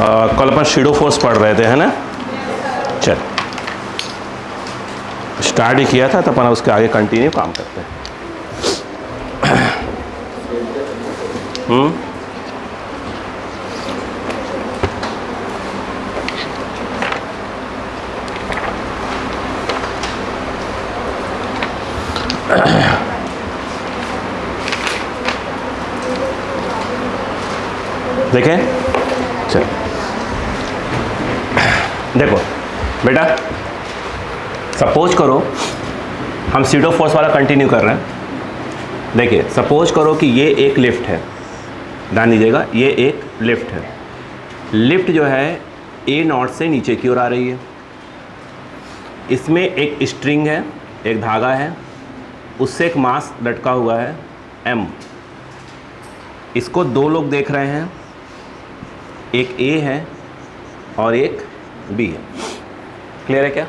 कल अपन shadow force पढ़ रहे थे, है ना। चल स्टार्ट ही किया था तो अपन उसके आगे कंटिन्यू काम करते हैं। देखें, चल देखो बेटा, सपोज करो हम सीडो फोर्स वाला कंटिन्यू कर रहे हैं। देखिए सपोज करो कि ये एक लिफ्ट है, ध्यान दीजिएगा, ये एक लिफ्ट है। लिफ्ट जो है ए नॉट से नीचे की ओर आ रही है। इसमें एक स्ट्रिंग है, एक धागा है, उससे एक मास लटका हुआ है एम। इसको दो लोग देख रहे हैं, एक ए है और एक बी है। क्लियर है क्या?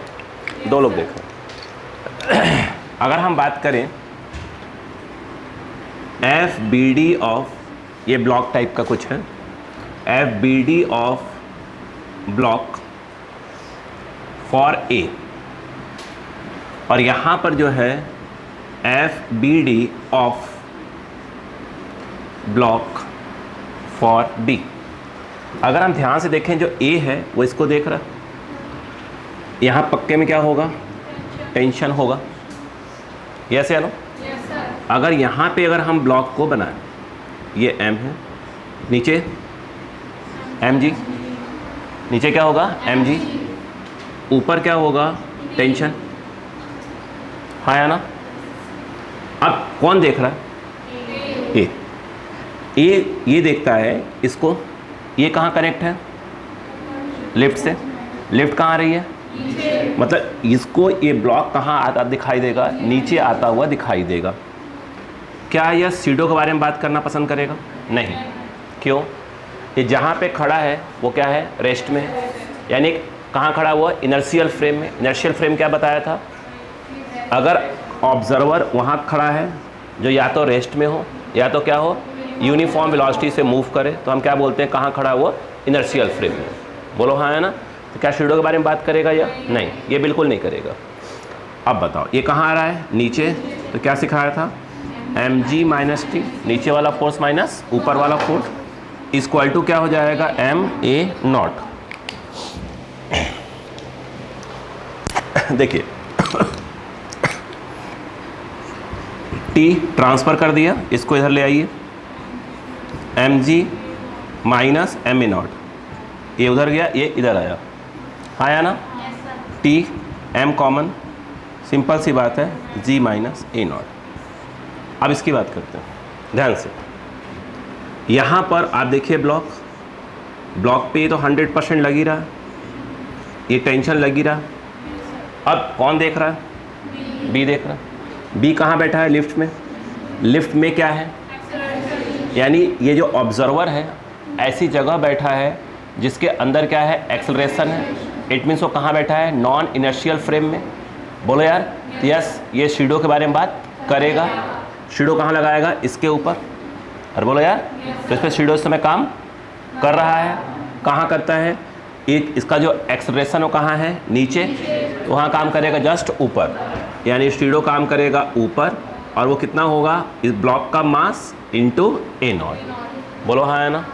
दो लोग देख रहे हैं। अगर हम बात करें एफ बी डी ऑफ, ये ब्लॉक टाइप का कुछ है, F B D of block for A, और यहाँ पर जो है F B D of block for B. अगर हम ध्यान से देखें, जो ए है वो इसको देख रहा है, यहाँ पक्के में क्या होगा? टेंशन होगा। यस या नो? अगर यहाँ पे अगर हम ब्लॉक को बनाएं, ये एम है, नीचे एम जी, नीचे क्या होगा? एम जी, ऊपर क्या होगा? टेंशन। हाँ या ना? अब कौन देख रहा है? ए ये देखता है इसको। ये कहाँ कनेक्ट है? लिफ्ट से। लिफ्ट कहाँ आ रही है? मतलब इसको ये ब्लॉक कहाँ आता दिखाई देगा? नीचे आता हुआ दिखाई देगा। क्या यह सीडो के बारे में बात करना पसंद करेगा? नहीं। क्यों? ये जहाँ पे खड़ा है वो क्या है? रेस्ट में है। यानी कहाँ खड़ा हुआ? इनर्शियल फ्रेम में। इनर्शियल फ्रेम क्या बताया था? अगर ऑब्जर्वर वहाँ खड़ा है जो या तो रेस्ट में हो या तो क्या हो, यूनिफॉर्म वेलोसिटी से मूव करे, तो हम क्या बोलते हैं? कहाँ खड़ा हुआ? इनर्शियल फ्रेम में। बोलो हाँ है ना? तो क्या शैडो के बारे में बात करेगा या नहीं? ये बिल्कुल नहीं करेगा। अब बताओ ये कहाँ आ रहा है? नीचे। तो क्या सिखाया था? एम जी माइनस टी, नीचे वाला फोर्स माइनस ऊपर वाला फोर्स, इक्वल टू क्या हो जाएगा? M A naught. देखिए टी ट्रांसफ़र कर दिया, इसको इधर ले आइए, M G minus M A naught, ये उधर गया, ये इधर आया। हाँ या ना? टी एम कॉमन, सिंपल सी बात है, जी माइनस ए नॉट। अब इसकी बात करते हैं ध्यान से। यहाँ पर आप देखिए ब्लॉक पे तो 100% लगी रहा, ये टेंशन लगी रहा। अब कौन देख रहा है? बी देख रहा है। बी कहाँ बैठा है? लिफ्ट में। लिफ्ट में क्या है? यानी ये जो ऑब्जर्वर है ऐसी जगह बैठा है जिसके अंदर क्या है? एक्सेलरेशन है। इट मीन्स वो कहाँ बैठा है? नॉन इनर्शियल फ्रेम में। बोलो यार यस, ये शैडो के बारे में बात करेगा। शैडो कहाँ लगाएगा? इसके ऊपर। और बोलो यार, तो इस पर शैडो इस समय काम कर रहा है। कहाँ करता है? एक इसका जो एक्सेलरेशन वो कहाँ है? नीचे। तो वहाँ काम करेगा जस्ट ऊपर, यानी शैडो काम करेगा ऊपर। और वो कितना होगा? इस ब्लॉक का मास इंटू ए नॉट। बोलो हाँ है ना?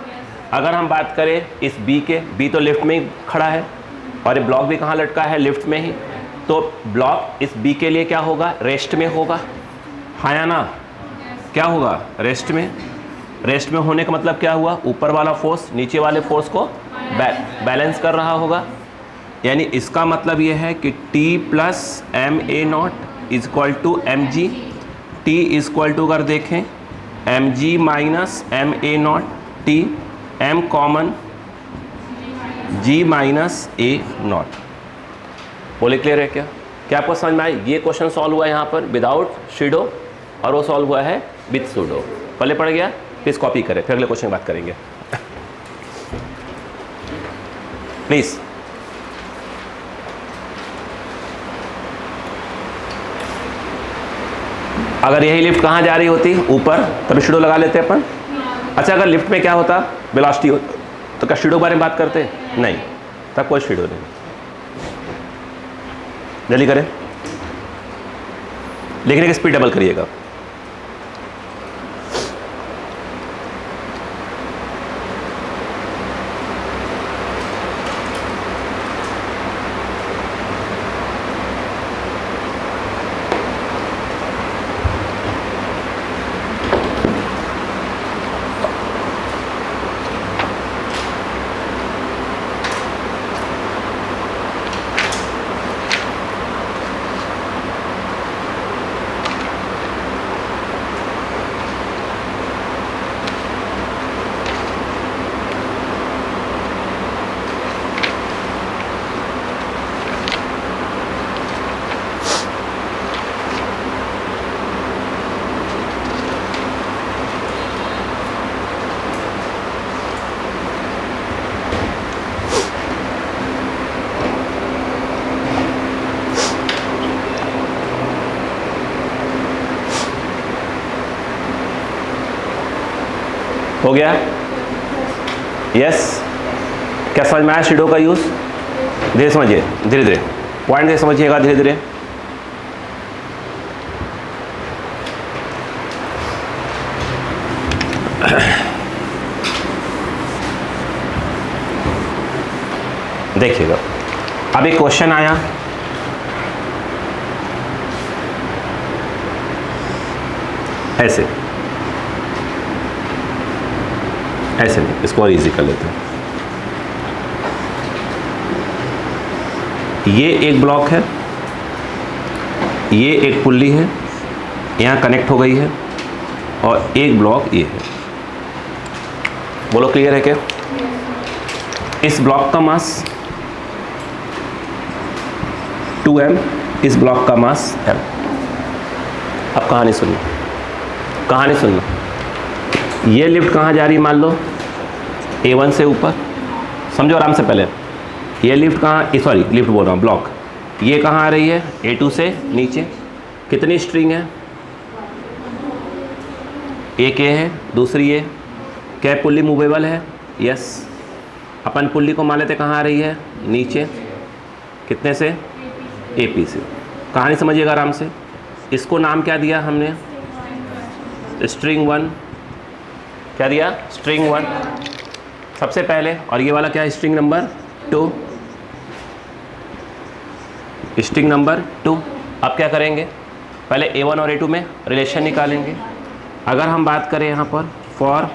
अगर हम बात करें इस बी के, बी तो लिफ्ट में ही खड़ा है और ये ब्लॉक भी कहाँ लटका है? लिफ्ट में ही। तो ब्लॉक इस बी के लिए क्या होगा? रेस्ट में होगा। हाँ या ना? क्या होगा? रेस्ट में। रेस्ट में होने का मतलब क्या हुआ? ऊपर वाला फोर्स नीचे वाले फोर्स को बैलेंस कर रहा होगा। यानी इसका मतलब ये है कि T plus M A naught is equal to M G. T is equal to अगर देखें M G minus M A naught, T M common, G minus A naught. बोले क्लियर है क्या? क्या आपको समझ में आए? ये क्वेश्चन सॉल्व हुआ है यहाँ पर विदाउट शैडो और वो सॉल्व हुआ है विद शैडो। पहले पड़ गया, प्लीज़ कॉपी करें, फिर अगले क्वेश्चन की बात करेंगे प्लीज़। अगर यही लिफ्ट कहाँ जा रही होती? ऊपर, तभी शैडो लगा लेते अपन। अच्छा अगर लिफ्ट में क्या होता? वेलोसिटी तो क्या शेडो के बारे में बात करते हैं? नहीं, तब कोई शेडो नहीं। जल्दी करें, लिखने की स्पीड डबल करिएगा। हो गया? यस। क्या समझ में आया शेडो का यूज? धीरे समझिए, धीरे धीरे पॉइंट धीरे समझिएगा, धीरे धीरे। देखिएगा, अब एक क्वेश्चन आया, ऐसे ऐसे नहीं, इसको और इजी कर लेते हैं। ये एक ब्लॉक है, ये एक पुल्ली है, यहाँ कनेक्ट हो गई है, और एक ब्लॉक ये है। बोलो क्लियर है क्या? इस ब्लॉक का मास 2m, इस ब्लॉक का मास m। अब कहानी सुनना, कहानी सुनना। ये लिफ्ट कहाँ जा रही है? मान लो A1 से ऊपर, समझो आराम से। पहले ये लिफ्ट कहाँ, सॉरी लिफ्ट बोल रहा हूँ, ब्लॉक। ये कहाँ आ रही है? A2 से नीचे। कितनी स्ट्रिंग है? एक ये है, दूसरी ये। क्या पुल्ली मूवेबल है? यस। अपन पुल्ली को मान लेते कहाँ आ रही है? नीचे। कितने से? AP से। कहानी समझिएगा आराम से। इसको नाम क्या दिया हमने? स्ट्रिंग 1। क्या दिया? स्ट्रिंग 1 सबसे पहले। और ये वाला क्या है? String number 2। String number 2। अब क्या करेंगे? पहले A1 और A2 में रिलेशन निकालेंगे। अगर हम बात करें यहाँ पर फॉर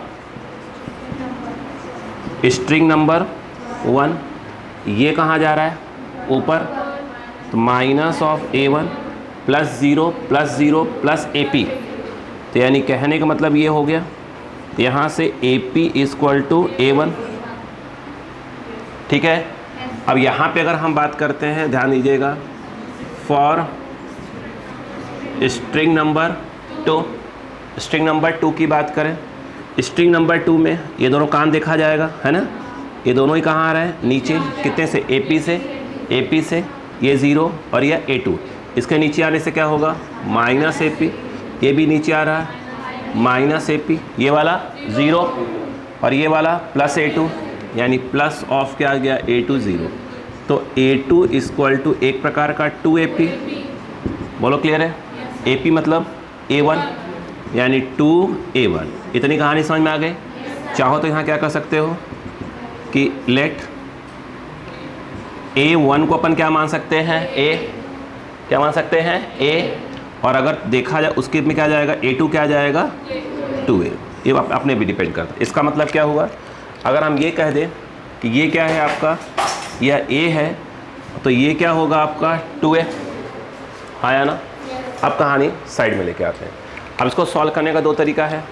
स्ट्रिंग नंबर 1, ये कहाँ जा रहा है? ऊपर। तो minus of A1 plus 0 plus 0 plus AP। तो यानी कहने का मतलब ये हो गया, यहाँ से AP इक्वल टू A1। ठीक है। अब यहाँ पे अगर हम बात करते हैं, ध्यान दीजिएगा, for string number 2, string number 2 की बात करें, स्ट्रिंग नंबर 2 में ये दोनों काम देखा जाएगा, है ना? ये दोनों ही कहाँ आ रहा है? नीचे। कितने से? AP से। AP से ये 0 और ये A2। इसके नीचे आने से क्या होगा? Minus AP। ये भी नीचे आ रहा है, माइनस AP। ये वाला 0 और ये वाला प्लस A2, यानी प्लस ऑफ क्या आ गया? A2 0। तो A2 इक्वल टू एक प्रकार का 2AP। बोलो क्लियर है? AP मतलब A1, यानी 2A1। इतनी कहानी समझ में आ गई? चाहो तो यहाँ क्या कर सकते हो कि लेट A1 को अपन क्या मान सकते हैं? A। क्या मान सकते हैं? A। और अगर देखा जाए उसके में क्या जाएगा? A2 क्या जाएगा? 2A। ये अपने भी डिपेंड करता है। इसका मतलब क्या हुआ? अगर हम ये कह दें कि ये क्या है आपका, यह A है, तो ये क्या होगा आपका? 2A। हाँ या ना? अब कहानी साइड में लेके आते हैं। अब इसको सॉल्व करने का दो तरीका है,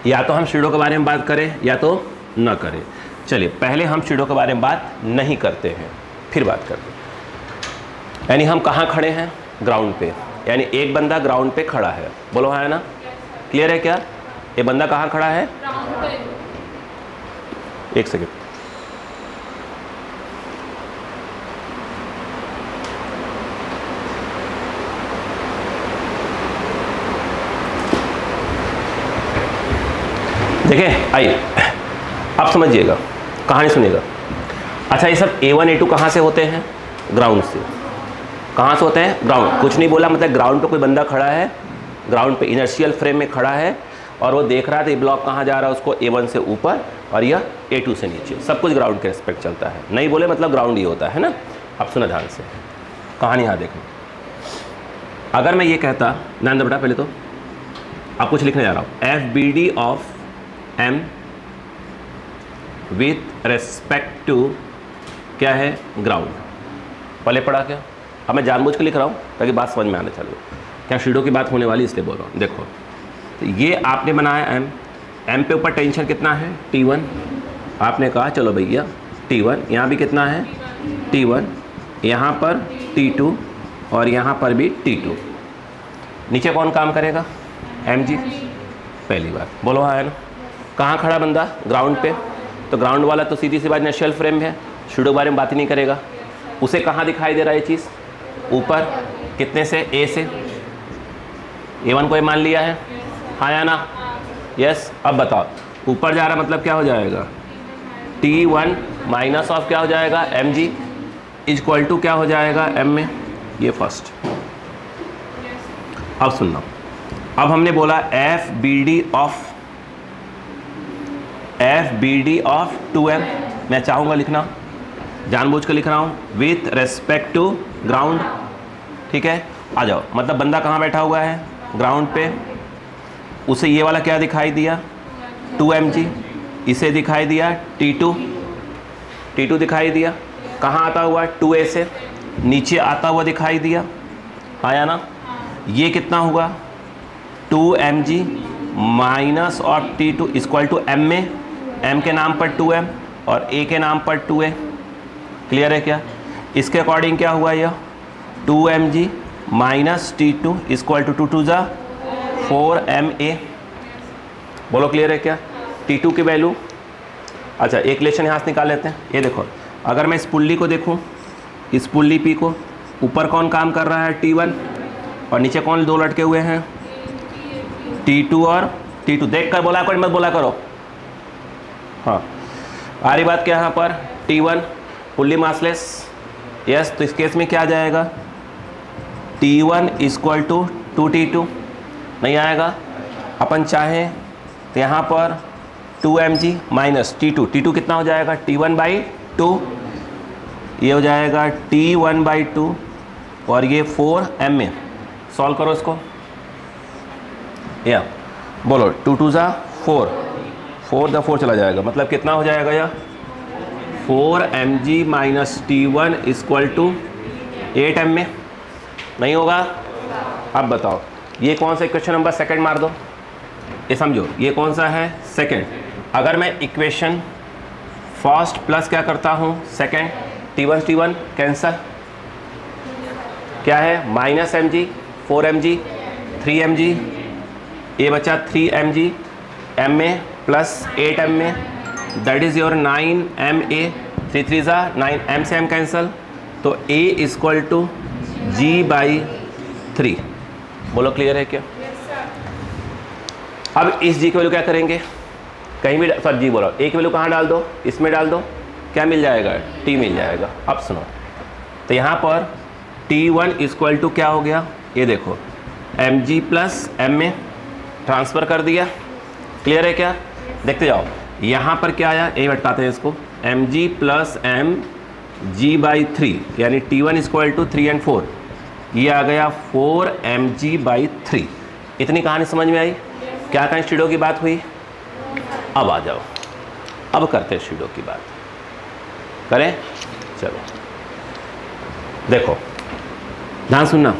या तो हम शेडो के बारे में बात करें या तो ना करें। चलिए पहले हम शेडो के बारे में बात नहीं करते हैं, फिर बात करते हैं। यानी हम कहाँ खड़े हैं? ग्राउंड पे। यानी एक बंदा ग्राउंड पे खड़ा है। बोलो हाँ है ना? क्लियर है क्या? ये बंदा कहाँ खड़ा है? एक सेकेंड। देखिए आइए, अब समझिएगा, कहानी सुनिएगा। अच्छा, ये सब A1 A2 कहाँ से होते हैं? ग्राउंड से। कहाँ से होते हैं? ग्राउंड। कुछ नहीं बोला, मतलब ग्राउंड पे कोई बंदा खड़ा है, ग्राउंड पे इनर्शियल फ्रेम में खड़ा है और वो देख रहा था ये ब्लॉक कहाँ जा रहा है, उसको A1 से ऊपर और यह A2 से नीचे। सब कुछ ग्राउंड के रिस्पेक्ट चलता है। नहीं बोले मतलब ग्राउंड ही होता है ना। अब सुना ध्यान से, कहानी यहाँ देखो। अगर मैं ये कहता, ध्यान दो बेटा, पहले तो अब कुछ लिखने जा रहा हूँ, FBD of M with respect to क्या है? ग्राउंड। पहले पढ़ा क्या? अब मैं जानबूझ के लिख रहा हूँ ताकि बात समझ में आने चलो। क्या शूडो की बात होने वाली, इसलिए बोल रहा हूँ। देखो, तो ये आपने बनाया M पे ऊपर टेंशन कितना है? T1। आपने कहा चलो भैया T1, यहाँ भी कितना है? T1, यहाँ पर T2 और यहाँ पर भी T2। नीचे कौन काम करेगा? mg। पहली बात बोलो, हाँ है ना। कहाँ खड़ा बंदा? ग्राउंड पे। तो ग्राउंड वाला तो सीधी सी बात इनर्शियल फ्रेम है, शूडो के बारे में बात ही नहीं करेगा। उसे कहाँ दिखाई दे रहा है ये चीज़? ऊपर। कितने से? A से। A1 को ये मान लिया है, हाँ या ना? यस। अब बताओ, ऊपर जा रहा मतलब क्या हो जाएगा? T1 माइनस ऑफ क्या हो जाएगा? mg इक्वल टू क्या हो जाएगा? M में। ये फर्स्ट। अब सुनना, अब हमने बोला FBD ऑफ 2M। मैं चाहूँगा लिखना, जानबूझ कर लिख रहा हूँ, विथ रेस्पेक्ट टू ग्राउंड। ठीक है, आ जाओ। मतलब बंदा कहाँ बैठा हुआ है? ग्राउंड पे। उसे ये वाला क्या दिखाई दिया? 2mg। इसे दिखाई दिया T2 दिखाई दिया। कहाँ आता हुआ? 2A से नीचे आता हुआ दिखाई दिया, आया ना? ये कितना हुआ? 2mg माइनस और T2 इक्वल टू M में। M के नाम पर 2M और A के नाम पर 2A। क्लियर है क्या? इसके अकॉर्डिंग क्या हुआ? यह 2mg minus T2 equal to 2 जा 4ma। बोलो क्लियर है क्या? T2 की वैल्यू। अच्छा, एक रिलेशन यहाँ से निकाल लेते हैं। ये देखो, अगर मैं इस पुल्ली को देखूँ, इस पुल्ली P को, ऊपर कौन काम कर रहा है? T1 और नीचे कौन दो लटके हुए हैं? T2 और T2। देख कर बोला करो, मत बोला करो। हाँ, आ रही बात क्या यहाँ पर? T1 pulley massless. यस, तो इस केस में क्या आ जाएगा? T1 इक्वल टू 2T2 नहीं आएगा। अपन चाहें तो यहाँ पर 2mg माइनस T2 कितना हो जाएगा? T1/2। ये हो जाएगा T1/2 और ये 4ma। सॉल्व करो इसको। या बोलो, 2 2 जा 4, 4 द 4 चला जाएगा, मतलब कितना हो जाएगा? या 4mg minus T1 equal to 8ma। नहीं होगा? अब बताओ, ये कौन सा इक्वेशन नंबर सेकंड मार दो। ये समझो, ये कौन सा है? सेकंड। अगर मैं इक्वेशन फर्स्ट प्लस क्या करता हूँ? Second, T1 cancel. क्या है? माइनस mg 4mg 3mg, ये बचा 3mg ma plus 8ma, that is your 9ma। 3 3 जा 9, m से m कैंसल, तो a इक्वल टू g/3। बोलो क्लियर है क्या? अब इस g की वैल्यू क्या करेंगे? कहीं भी सर जी बोलो, एक वैल्यू कहाँ डाल दो? इसमें डाल दो, क्या मिल जाएगा? t मिल जाएगा। अब सुनो, तो यहाँ पर T1 इक्वल टू क्या हो गया? ये देखो, mg प्लस ma ट्रांसफ़र कर दिया। क्लियर है क्या? देखते जाओ, यहाँ पर क्या आया? यही भटकाते हैं इसको, mg प्लस m g/3, यानी T1 इक्वल टू 3 और 4। ये आ गया 4mg/3। इतनी कहानी समझ में आई? क्या कहीं शूडो की बात हुई? अब आ जाओ, अब करते हैं शूडो की बात। करें? चलो देखो, ध्यान सुनना,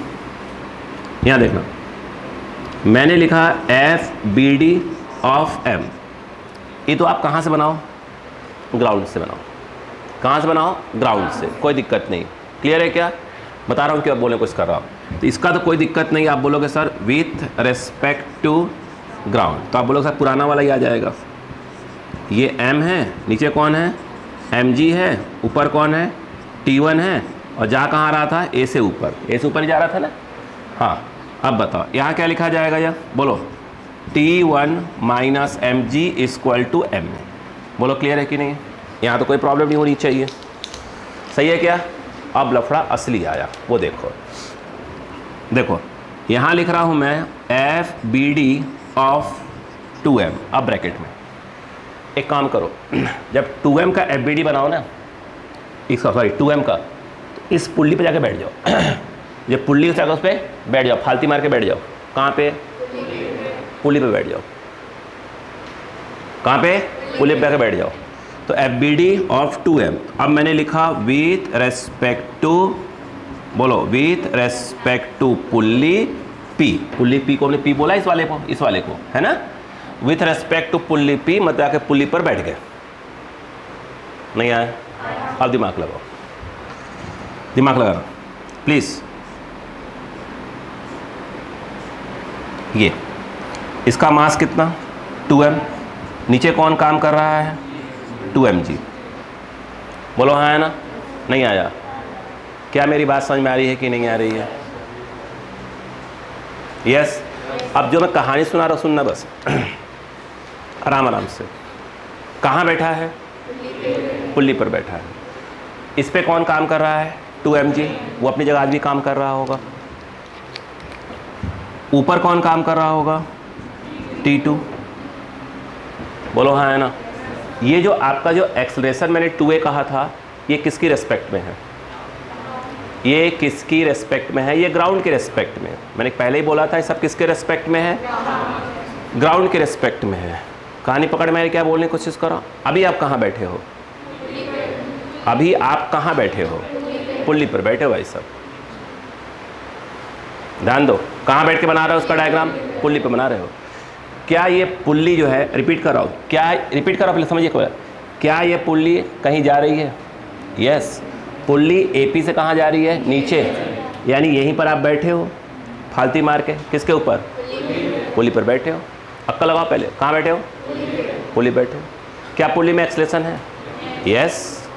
यहाँ देखना। मैंने लिखा FBD ऑफ M। ये तो आप कहाँ से बनाओ? ग्राउंड से बनाओ। कहाँ से बनाओ? ग्राउंड से। कोई दिक्कत नहीं। क्लियर है क्या? बता रहा हूँ क्यों बोलने कोशिश कर रहा हूँ। तो इसका तो कोई दिक्कत नहीं। आप बोलोगे sir with respect to ground, तो आप बोलोगे सर पुराना वाला ही आ जाएगा। ये M है, नीचे कौन है? mg है, ऊपर कौन है? T1 है, और जा कहाँ रहा था? A से ऊपर। A से ऊपर ही जा रहा था ना? हाँ, अब बताओ यहाँ क्या लिखा जाएगा? या बोलो, T1 minus mg equal to m। बोलो क्लियर है कि नहीं? यहाँ तो कोई प्रॉब्लम नहीं होनी चाहिए, सही है क्या? अब लफड़ा असली आया, वो देखो। देखो यहाँ लिख रहा हूँ मैं F B D of 2m, अब ब्रैकेट में। एक काम करो, जब 2m का एफ बी डी बनाओ ना, इसका सॉरी 2m का, तो इस पुल्ली पे जाके बैठ जाओ। जब पुल्ली के उस पर बैठ जाओ, फालती मार के बैठ जाओ। कहाँ पे? पुल्ली पे बैठ जाओ। कहाँ पे? पुल्ली पे जाके बैठ जाओ। तो F B D of 2m, अब मैंने लिखा विथ रेस्पेक्ट टू, बोलो with respect to pulley P। Pulley P को हमने P बोला इस वाले को, है ना? With respect to pulley P, मतलब आके पुल्ली पर बैठ गए। नहीं आया? अब दिमाग लगाओ, दिमाग लगाना प्लीज। ये इसका मास कितना? 2m। नीचे कौन काम कर रहा है? 2mg। बोलो हाँ है ना? नहीं आया? क्या मेरी बात समझ में आ रही है कि नहीं आ रही है? यस। अब जो मैं कहानी सुना रहा हूँ सुनना बस, आराम आराम से। कहाँ बैठा है? पुल्ली पर बैठा है। इस पे कौन काम कर रहा है? 2mg। वो अपनी जगह आज भी काम कर रहा होगा। ऊपर कौन काम कर रहा होगा? T2। बोलो हाँ है ना? ये जो आपका जो एक्सलेशन मैंने 2a कहा था, ये किसकी रेस्पेक्ट में है? ये किसकी रेस्पेक्ट में है? ये ग्राउंड के रेस्पेक्ट में। मैंने पहले ही बोला था ये सब किसके रेस्पेक्ट में है? ग्राउंड के रेस्पेक्ट में है। कहानी पकड़ में क्या बोलने की कोशिश करो। अभी आप कहाँ बैठे हो? अभी आप कहाँ बैठे हो? पुल्ली पर बैठे हो भाई साहब। ध्यान दो, कहाँ बैठ के बना रहे हो उसका डायग्राम? पुल्ली पर बना रहे हो। क्या ये पुल्ली जो है, रिपीट कर रहा हूँ, क्या रिपीट करो पहले समझिए, क्या ये पुल्ली कहीं जा रही है? यस। पुल्ली एपी से कहाँ जा रही है? नीचे। यानी यहीं पर आप बैठे हो फालती मार के। किसके ऊपर? पुल्ली पर बैठे हो। अक्ल लगाओ पहले, कहाँ बैठे हो? पुल्ली बैठे हो। क्या पुल्ली में एक्सलेशन है? यस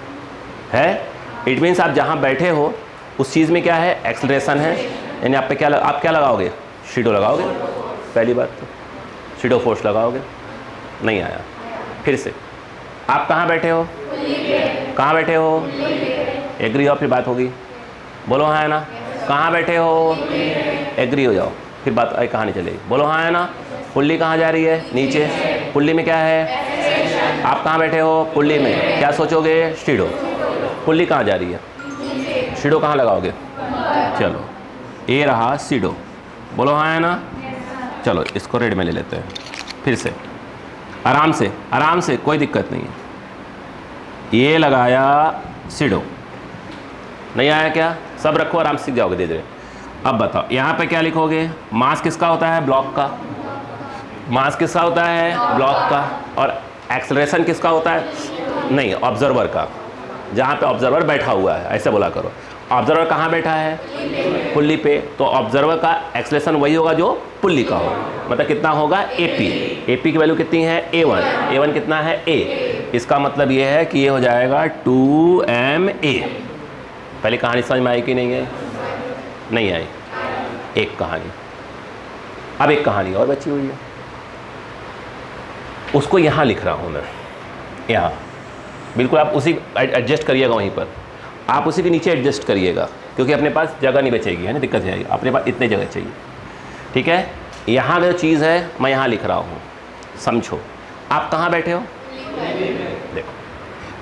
है। इट मीन्स आप जहाँ बैठे हो उस चीज़ में क्या है? एक्सलरेशन है। यानी आप पे क्या आप क्या लगाओगे? शीडो लगाओगे। पहली बात तो शीडो फोर्स लगाओगे। नहीं आया? फिर से, आप कहाँ बैठे हो? कहाँ बैठे हो? एग्री हो फिर बात होगी। बोलो हाँ है ना? कहाँ बैठे हो? एग्री हो जाओ फिर बात कहानी चलेगी। बोलो हाँ है ना? पुल्ली कहाँ जा रही है? नीचे। पुल्ली में क्या है? आप कहाँ बैठे हो? पुल्ली में। क्या सोचोगे? शीडो। पुल्ली कहाँ जा रही है? शीडो कहाँ लगाओगे? चलो ये रहा शीडो। बोलो हाँ है ना? चलो इसको रेड में ले लेते हैं। फिर से आराम से, आराम से, कोई दिक्कत नहीं है। ये लगाया शीडो। नहीं आया क्या? सब रखो, आराम से सीख जाओगे धीरे धीरे। अब बताओ यहाँ पे क्या लिखोगे? मास किसका होता है? ब्लॉक का। मास किसका होता है? ब्लॉक का। और एक्सेलरेशन किसका होता है? नहीं, ऑब्जर्वर का। जहाँ पे ऑब्जर्वर बैठा हुआ है, ऐसे बोला करो। ऑब्जर्वर कहाँ बैठा है? पुल्ली पे। तो ऑब्जर्वर का एक्सेलरेशन वही होगा जो पुल्ली का हो। मतलब कितना होगा? एपी। एपी की वैल्यू कितनी है? A1। A1 कितना है? A। इसका मतलब ये है कि ये हो जाएगा 2ma। पहले कहानी समझ में आई कि नहीं है? नहीं आई? एक कहानी। अब एक कहानी और बची हुई है, उसको यहाँ लिख रहा हूँ मैं। यहाँ बिल्कुल आप उसी एडजस्ट करिएगा, वहीं पर आप उसी के नीचे एडजस्ट करिएगा, क्योंकि अपने पास जगह नहीं बचेगी, है ना? दिक्कत जाएगी। अपने पास इतने जगह चाहिए, ठीक है? यहाँ जो चीज़ है मैं यहाँ लिख रहा हूँ, समझो। आप कहाँ बैठे हो? देखो,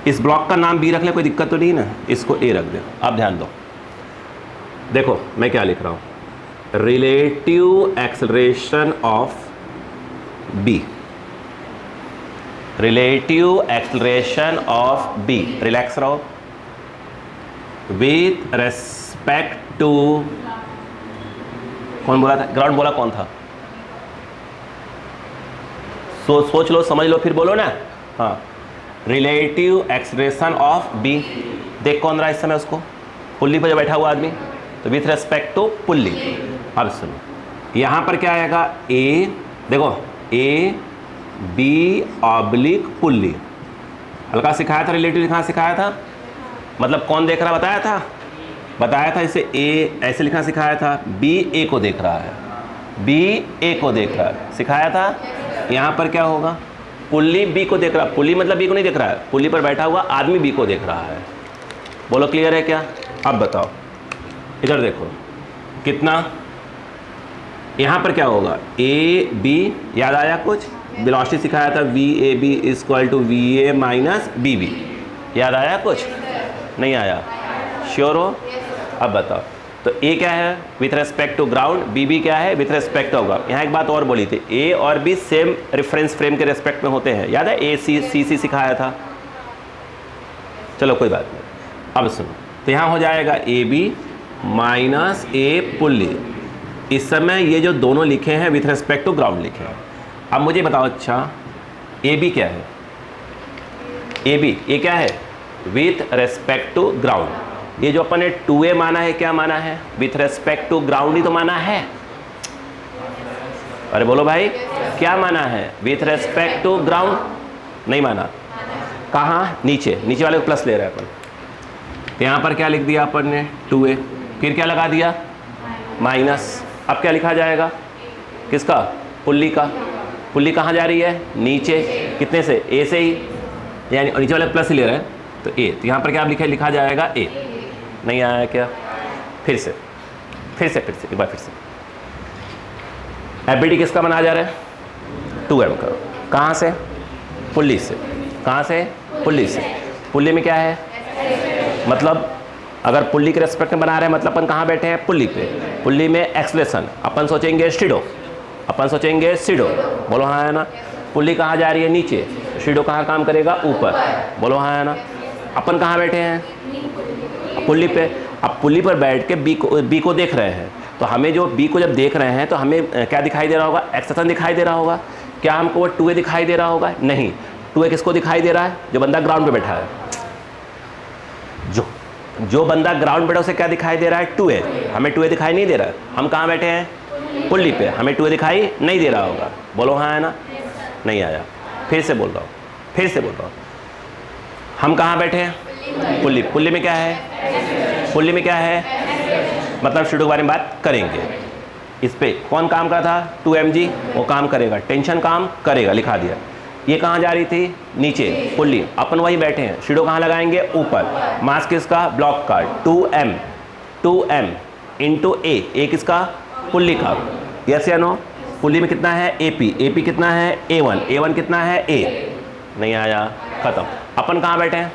इस ब्लॉक का नाम बी रख ले, कोई दिक्कत तो नहीं ना? इसको ए रख दे। अब ध्यान दो, देखो मैं क्या लिख रहा हूँ, relative acceleration of B. Relative acceleration of B, relax रहो, विथ रेस्पेक्ट टू, कौन बोला था? ग्राउंड बोला कौन था? सोच लो, समझ लो, फिर बोलो ना। हाँ, रिलेटिव एक्सेलरेशन ऑफ बी। देख कौन रहा है इस समय उसको? पुल्ली पर जो बैठा हुआ आदमी, तो विथ रेस्पेक्ट टू पुल्ली। अब सुनो, यहाँ पर क्या आएगा? ए, देखो ए बी ऑब्लिक पुल्ली। हल्का सिखाया था, रिलेटिव कहाँ सिखाया था? मतलब कौन देख रहा बताया था इसे ए ऐसे लिखना सिखाया था, बी ए को देख रहा है, बी ए को देख रहा है, सिखाया था। यहाँ पर क्या होगा? पुल्ली बी को देख रहा, पुल्ली मतलब बी को नहीं देख रहा है, पुल्ली पर बैठा हुआ आदमी बी को देख रहा है। बोलो क्लियर है क्या? अब बताओ, इधर देखो कितना, यहाँ पर क्या होगा, ए बी, याद आया कुछ? वेलोसिटी सिखाया था, V A B equal to V A minus B B, याद आया कुछ? नहीं आया? श्योर हो? अब बताओ, तो ए क्या है with respect to ground, B B क्या है विथ रेस्पेक्ट टू ग्राउंड। यहाँ एक बात और बोली थी, ए और बी सेम रेफरेंस फ्रेम के रेस्पेक्ट में होते हैं, याद है? ए सी सी सी सिखाया था। चलो कोई बात नहीं, अब सुनो, तो यहाँ हो जाएगा A B minus A pulley. इस समय ये जो दोनों लिखे हैं विथ रेस्पेक्ट टू ग्राउंड लिखे हैं। अब मुझे बताओ, अच्छा ए बी क्या है? ए बी ये क्या है? With respect to ground. ये जो अपन ने 2a माना है, क्या माना है? विथ रेस्पेक्ट टू ग्राउंड ही तो माना है। अरे बोलो भाई, क्या माना है? विथ रेस्पेक्ट टू ग्राउंड नहीं माना। कहाँ? नीचे, नीचे वाले को प्लस ले रहे हैं अपन। तो यहाँ पर क्या लिख दिया अपन ने? 2a, फिर क्या लगा दिया? माइनस। अब क्या लिखा जाएगा? किसका? पुल्ली का। पुल्ली कहाँ जा रही है? नीचे। कितने से? ए से ही, यानी नीचे वाले प्लस ही ले रहे हैं, तो ए। तो यहाँ पर क्या लिखा जाएगा? ए। नहीं आया क्या? फिर से एक बार फिर से। एबिलिटी किसका बना जा रहा है? 2m का। कहाँ से? पुल्ली से। कहाँ से? पुल्ली से। पुल्ली में क्या है? मतलब अगर पुल्ली के रेस्पेक्ट में बना रहे हैं, मतलब अपन कहाँ बैठे हैं? पुल्ली पे। पुल्ली में एक्सलेशन, अपन सोचेंगे स्टीडो, अपन सोचेंगे सीडो। बोलो हाँ है ना? पुल्ली कहाँ जा रही है? नीचे। सीडो कहाँ काम करेगा? ऊपर। बोलो हाँ है ना? अपन कहाँ बैठे हैं? पुल्ली पे। अब पुल्ली पर बैठ के बी को देख रहे हैं, तो हमें जो बी को जब देख रहे हैं तो हमें क्या दिखाई दे रहा होगा? एक्सेशन दिखाई दे रहा होगा। क्या हमको वो 2a दिखाई दे रहा होगा? नहीं। 2a किसको दिखाई दे रहा है? जो बंदा ग्राउंड पे बैठा है। जो बंदा ग्राउंड बैठा उसे क्या दिखाई दे रहा है? 2a। हमें 2a दिखाई नहीं दे रहा है। हम कहाँ बैठे हैं? पुल्ली पे। हमें 2a दिखाई नहीं दे रहा होगा। बोलो हाँ है ना? नहीं आया। फिर से बोल रहा हूँ, हम कहाँ बैठे हैं? पुल्ली। पुल्ली में क्या है? पुल्ली में क्या है? मतलब स्टूडियो के बारे में बात करेंगे। इस पे कौन काम कर रहा था? 2mg, वो काम करेगा, टेंशन काम करेगा, लिखा दिया। ये कहाँ जा रही थी? नीचे। पुल्ली। अपन वही बैठे हैं, स्टूडियो कहाँ लगाएंगे? ऊपर। मास किसका? ब्लॉक का। 2m इंटू ए किसका? पुल्ली का। यस या नो? पुल्ली में कितना है? AP कितना है? A1 कितना है? A। नहीं आया, खत्म। अपन कहाँ बैठे हैं?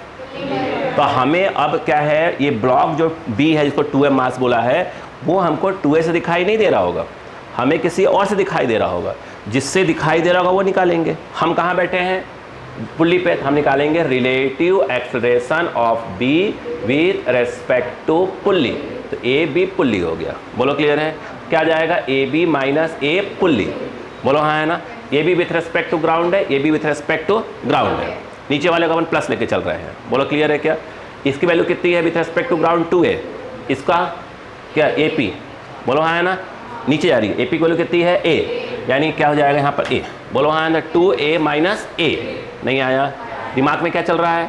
तो हमें अब क्या है, ये ब्लॉक जो B है जिसको 2m मास बोला है, वो हमको 2a से दिखाई नहीं दे रहा होगा, हमें किसी और से दिखाई दे रहा होगा। जिससे दिखाई दे रहा होगा वो निकालेंगे। हम कहाँ बैठे हैं? पुल्ली पे। हम निकालेंगे relative acceleration of B with respect to pulley. तो AB पुल्ली हो गया। बोलो क्लियर है? क्या जाएगा? AB minus A pulley. बोलो हाँ है ना? ये भी विथ रेस्पेक्ट टू ग्राउंड है, ये भी विथ रेस्पेक्ट टू ग्राउंड है। नीचे वाले को अपन प्लस लेके चल रहे हैं। बोलो क्लियर है क्या? इसकी वैल्यू कितनी है with respect to ground? 2a। इसका क्या? AP। बोलो हाँ है ना? नीचे जा रही है। AP की वैल्यू कितनी है? A, यानी क्या हो जाएगा यहाँ पर? A। बोलो हाँ है ना? 2a minus A। नहीं आया? दिमाग में क्या चल रहा है?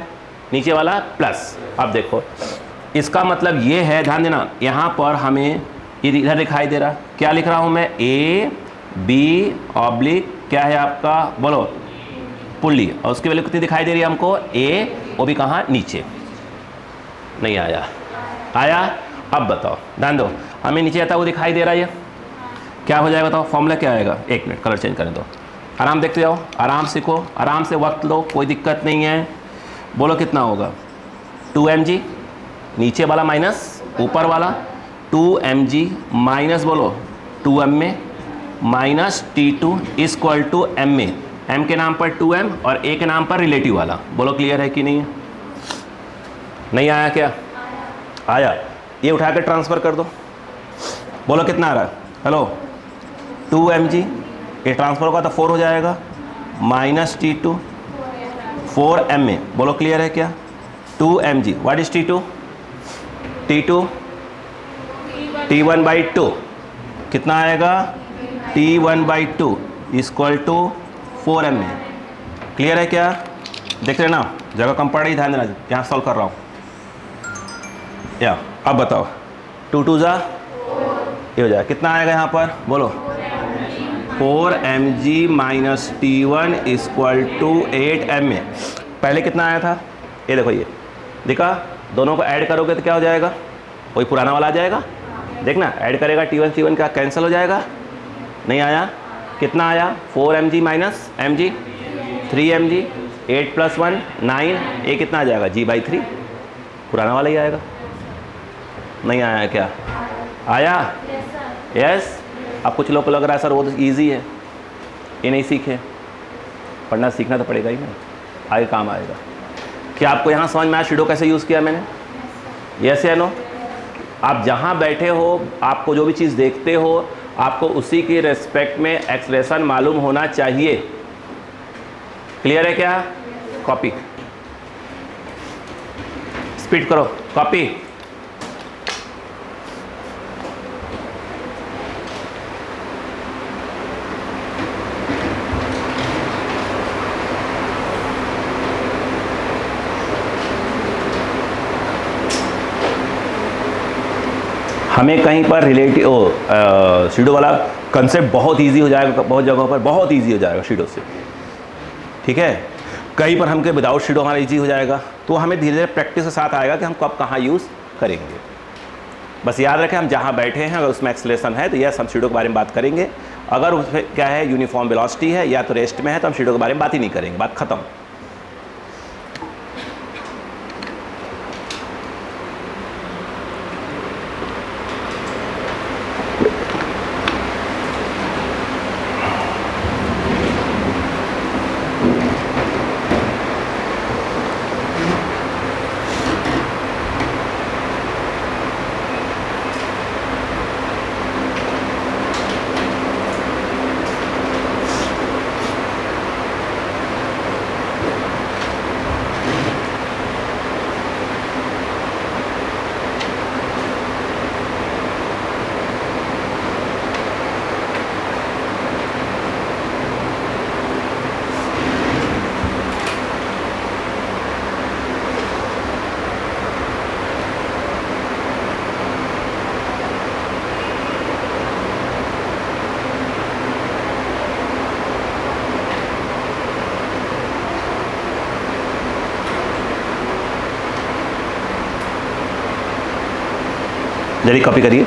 नीचे वाला प्लस। अब देखो, इसका मतलब ये है, ध्यान देना, यहाँ पर हमें ये इधर दिखाई दे रहा, क्या लिख रहा हूँ मैं? A B ऑब्लिक क्या है आपका? बोलो पुल्ली। और उसकी वैल्यू कितनी दिखाई दे रही है हमको? A, वो भी कहाँ? नीचे। नहीं आया? आया? अब बताओ, ध्यान दो, हमें नीचे आता वो दिखाई दे रहा है, क्या हो जाएगा बताओ? फॉर्मूला क्या आएगा? एक मिनट, कलर चेंज करें दो। आराम देखते जाओ, आराम सीखो, आराम से वक्त लो, कोई दिक्कत नहीं है। बोलो कितना होगा? 2mg, नीचे वाला माइनस ऊपर वाला, 2mg माइनस बोलो 2m में minus T2 equal to m में, m के नाम पर 2m और a के नाम पर रिलेटिव वाला। बोलो क्लियर है कि नहीं? नहीं आया क्या? आया? ये उठा के ट्रांसफ़र कर दो। बोलो कितना आ रहा है? हेलो, 2mg, ये ट्रांसफ़र होगा तो 4 हो जाएगा, माइनस T2 4m में। बोलो क्लियर है क्या? 2mg, what is T2? T2 T1/2 कितना आएगा? T1/2 इक्वल टू 4m में। क्लियर है क्या? देख रहे ना, जगह कम पड़ रही, ध्यान देना, यहाँ सॉल्व कर रहा हूँ। या अब बताओ, 2 2 जा, ये हो जाएगा, कितना आएगा यहाँ पर? बोलो 4mg minus T1 equal to 8ma। पहले कितना आया था, ये देखो, ये देखा, दोनों को ऐड करोगे तो क्या हो जाएगा, वही पुराना वाला आ जाएगा। देखना, ऐड करेगा T1 T1 का कैंसिल हो जाएगा, नहीं आया। कितना आया, 4mg माइनस mg 3mg, 8 + 1 9, ये कितना आ जाएगा g/3, पुराना वाला ही आएगा। नहीं आया क्या, आया, यस। अब कुछ लोग को लग रहा है सर वो तो ईजी है, ये नहीं सीखे, पढ़ना सीखना तो पड़ेगा ही ना, आगे काम आएगा। क्या आपको यहाँ समझ में आया शूडो कैसे यूज़ किया मैंने, यस या नो। आप जहाँ बैठे हो, आपको जो भी चीज़ देखते हो, आपको उसी की रेस्पेक्ट में एक्सप्रेशन मालूम होना चाहिए। क्लियर है क्या, कॉपी स्पीड करो, कॉपी। हमें कहीं पर रिलेटिव शूडो वाला कंसेप्ट बहुत इजी हो जाएगा, बहुत जगहों पर बहुत इजी हो जाएगा शूडो से, ठीक है। कहीं पर हमके विदाउट शूडो हमारा इजी हो जाएगा, तो हमें धीरे धीरे प्रैक्टिस के साथ आएगा कि हम कब कहाँ यूज़ करेंगे। बस याद रखें, हम जहाँ बैठे हैं अगर उसमें एक्सेलरेशन है तो यस हम शूडो के बारे में बात करेंगे। अगर उसमें क्या है, यूनिफॉर्म वेलोसिटी है या तो रेस्ट में है, तो हम शूडो के बारे में बात ही नहीं करेंगे, बात खत्म। जल्दी कॉपी करिए,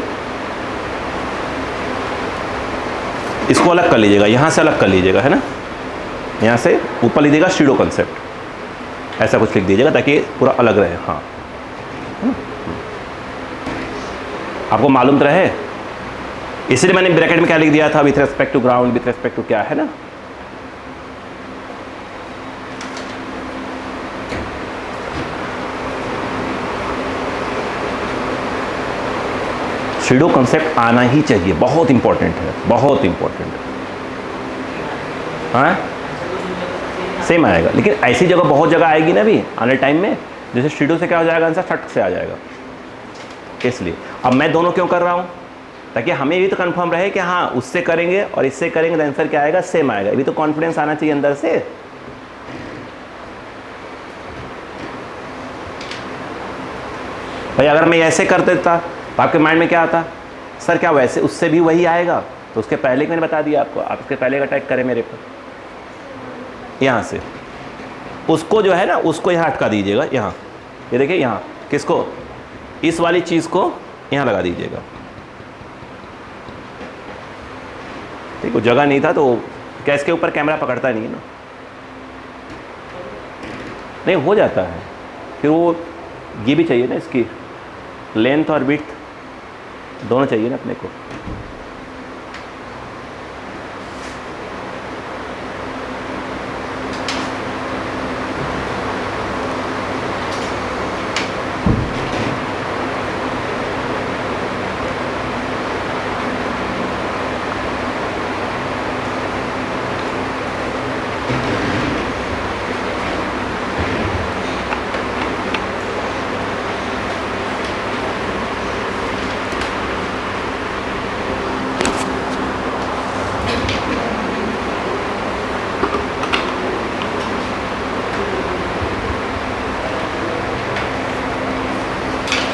इसको अलग कर लीजिएगा, यहाँ से अलग कर लीजिएगा, है ना, यहाँ से ऊपर लीजिएगा शूडो कंसेप्ट, ऐसा कुछ लिख दीजिएगा ताकि पूरा अलग रहे। हाँ, आपको मालूम तो रहे, इसलिए मैंने ब्रैकेट में क्या लिख दिया था, with respect to ground, with respect to क्या है ना। शूडो कंसेप्ट आना ही चाहिए, बहुत इंपॉर्टेंट है, बहुत इंपॉर्टेंट है। हाँ, सेम आएगा, लेकिन ऐसी जगह बहुत जगह आएगी ना भी आने टाइम में, जैसे शूडो से क्या हो जाएगा आंसर फट से आ जाएगा। इसलिए अब मैं दोनों क्यों कर रहा हूँ, ताकि हमें भी तो कंफर्म रहे कि हाँ उससे करेंगे और इससे करेंगे तो आंसर क्या आएगा, सेम आएगा। ये भी तो कॉन्फिडेंस आना चाहिए अंदर से। भाई अगर मैं ऐसे कर देता तो आपके माइंड में क्या आता, सर क्या वैसे उससे भी वही आएगा, तो उसके पहले मैंने बता दिया आपको, आप उसके पहले का अटैक करें मेरे पर, यहाँ से उसको जो है ना उसको यहाँ अटका दीजिएगा, यहाँ ये देखिए, यहाँ किसको, इस वाली चीज़ को यहाँ लगा दीजिएगा। ठीक, वो जगह नहीं था तो क्या इसके ऊपर कैमरा पकड़ता नहीं है ना, नहीं हो जाता है, फिर वो ये भी चाहिए ना, इसकी लेंथ और विड्थ दोनों चाहिए ना अपने को।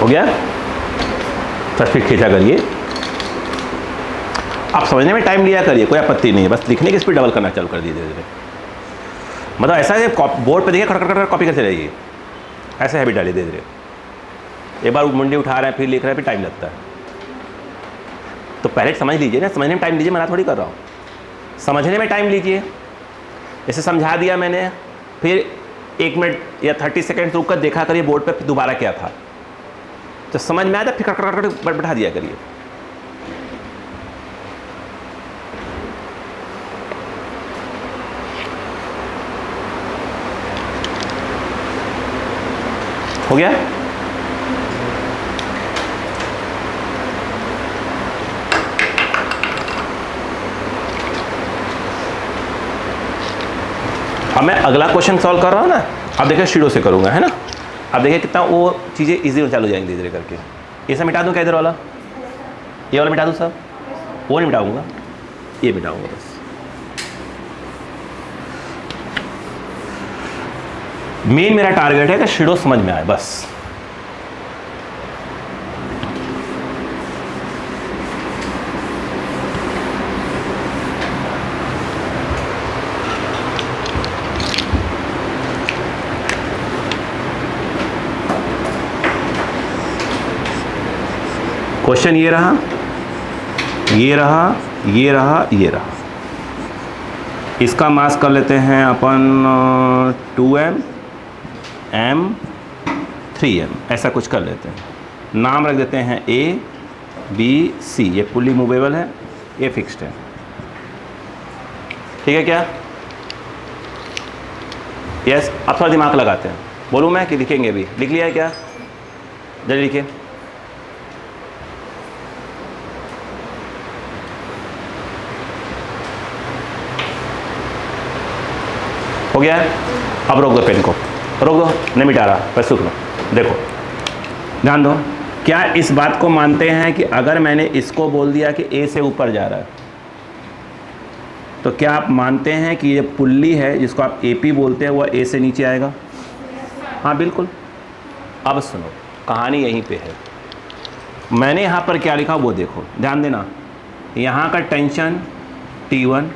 हो गया, फिर खींचा करिए। आप समझने में टाइम लिया करिए, कोई आपत्ति नहीं है, बस लिखने की स्पीड डबल करना चालू कर दीजिए धीरे धीरे। मतलब ऐसा है बोर्ड पे देखिए खड़ कॉपी करते रहिए, ऐसे हैबिट डालिए धीरे धीरे। एक बार मुंडी उठा रहे हैं फिर लिख रहे हैं फिर टाइम लगता है। तो पहले समझ लीजिए ना, समझने में टाइम लीजिए, मना थोड़ी कर रहा हूँ, समझने में टाइम लीजिए। जैसे समझा दिया मैंने, फिर 1 मिनट या 30 सेकेंड रुक कर देखा करिए बोर्ड पे दोबारा क्या था, तो समझ में आया था फिर खड़ बैठा दिया करिए। हो गया? अब मैं अगला क्वेश्चन सॉल्व कर रहा हूँ ना, अब देखिए शीडो से करूँगा, है ना। अब देखिए कितना वो चीज़ें इजी चालू हो जाएंगी धीरे धीरे करके। ये सब मिटा दूँ क्या इधर वाला, ये वाला मिटा दूँ सब, वो नहीं मिटाऊँगा, ये मिटाऊँगा बस। मेन मेरा टारगेट है कि शीडो समझ में आए बस। क्वेश्चन ये रहा, ये रहा, ये रहा, ये रहा। इसका मास कर लेते हैं अपन 2m m 3m, ऐसा कुछ कर लेते हैं। नाम रख देते हैं A B C। ये पुली मूवेबल है, ये फिक्स्ड है, ठीक है क्या? यस। अब थोड़ा दिमाग लगाते हैं, बोलूँ मैं कि लिखेंगे भी? लिख लिया है क्या? जल्दी लिखिए। हो गया है? अब रोक दो पेन को, रोक दो, नहीं मिटा रहा, बस सूख लो। देखो ध्यान दो, क्या इस बात को मानते हैं कि अगर मैंने इसको बोल दिया कि ए से ऊपर जा रहा है, तो क्या आप मानते हैं कि ये पुल्ली है जिसको आप एपी बोलते हैं वह ए से नीचे आएगा? हाँ बिल्कुल। अब सुनो, कहानी यहीं पे है। मैंने यहाँ पर क्या लिखा वो देखो, ध्यान देना। यहाँ का टेंशन T1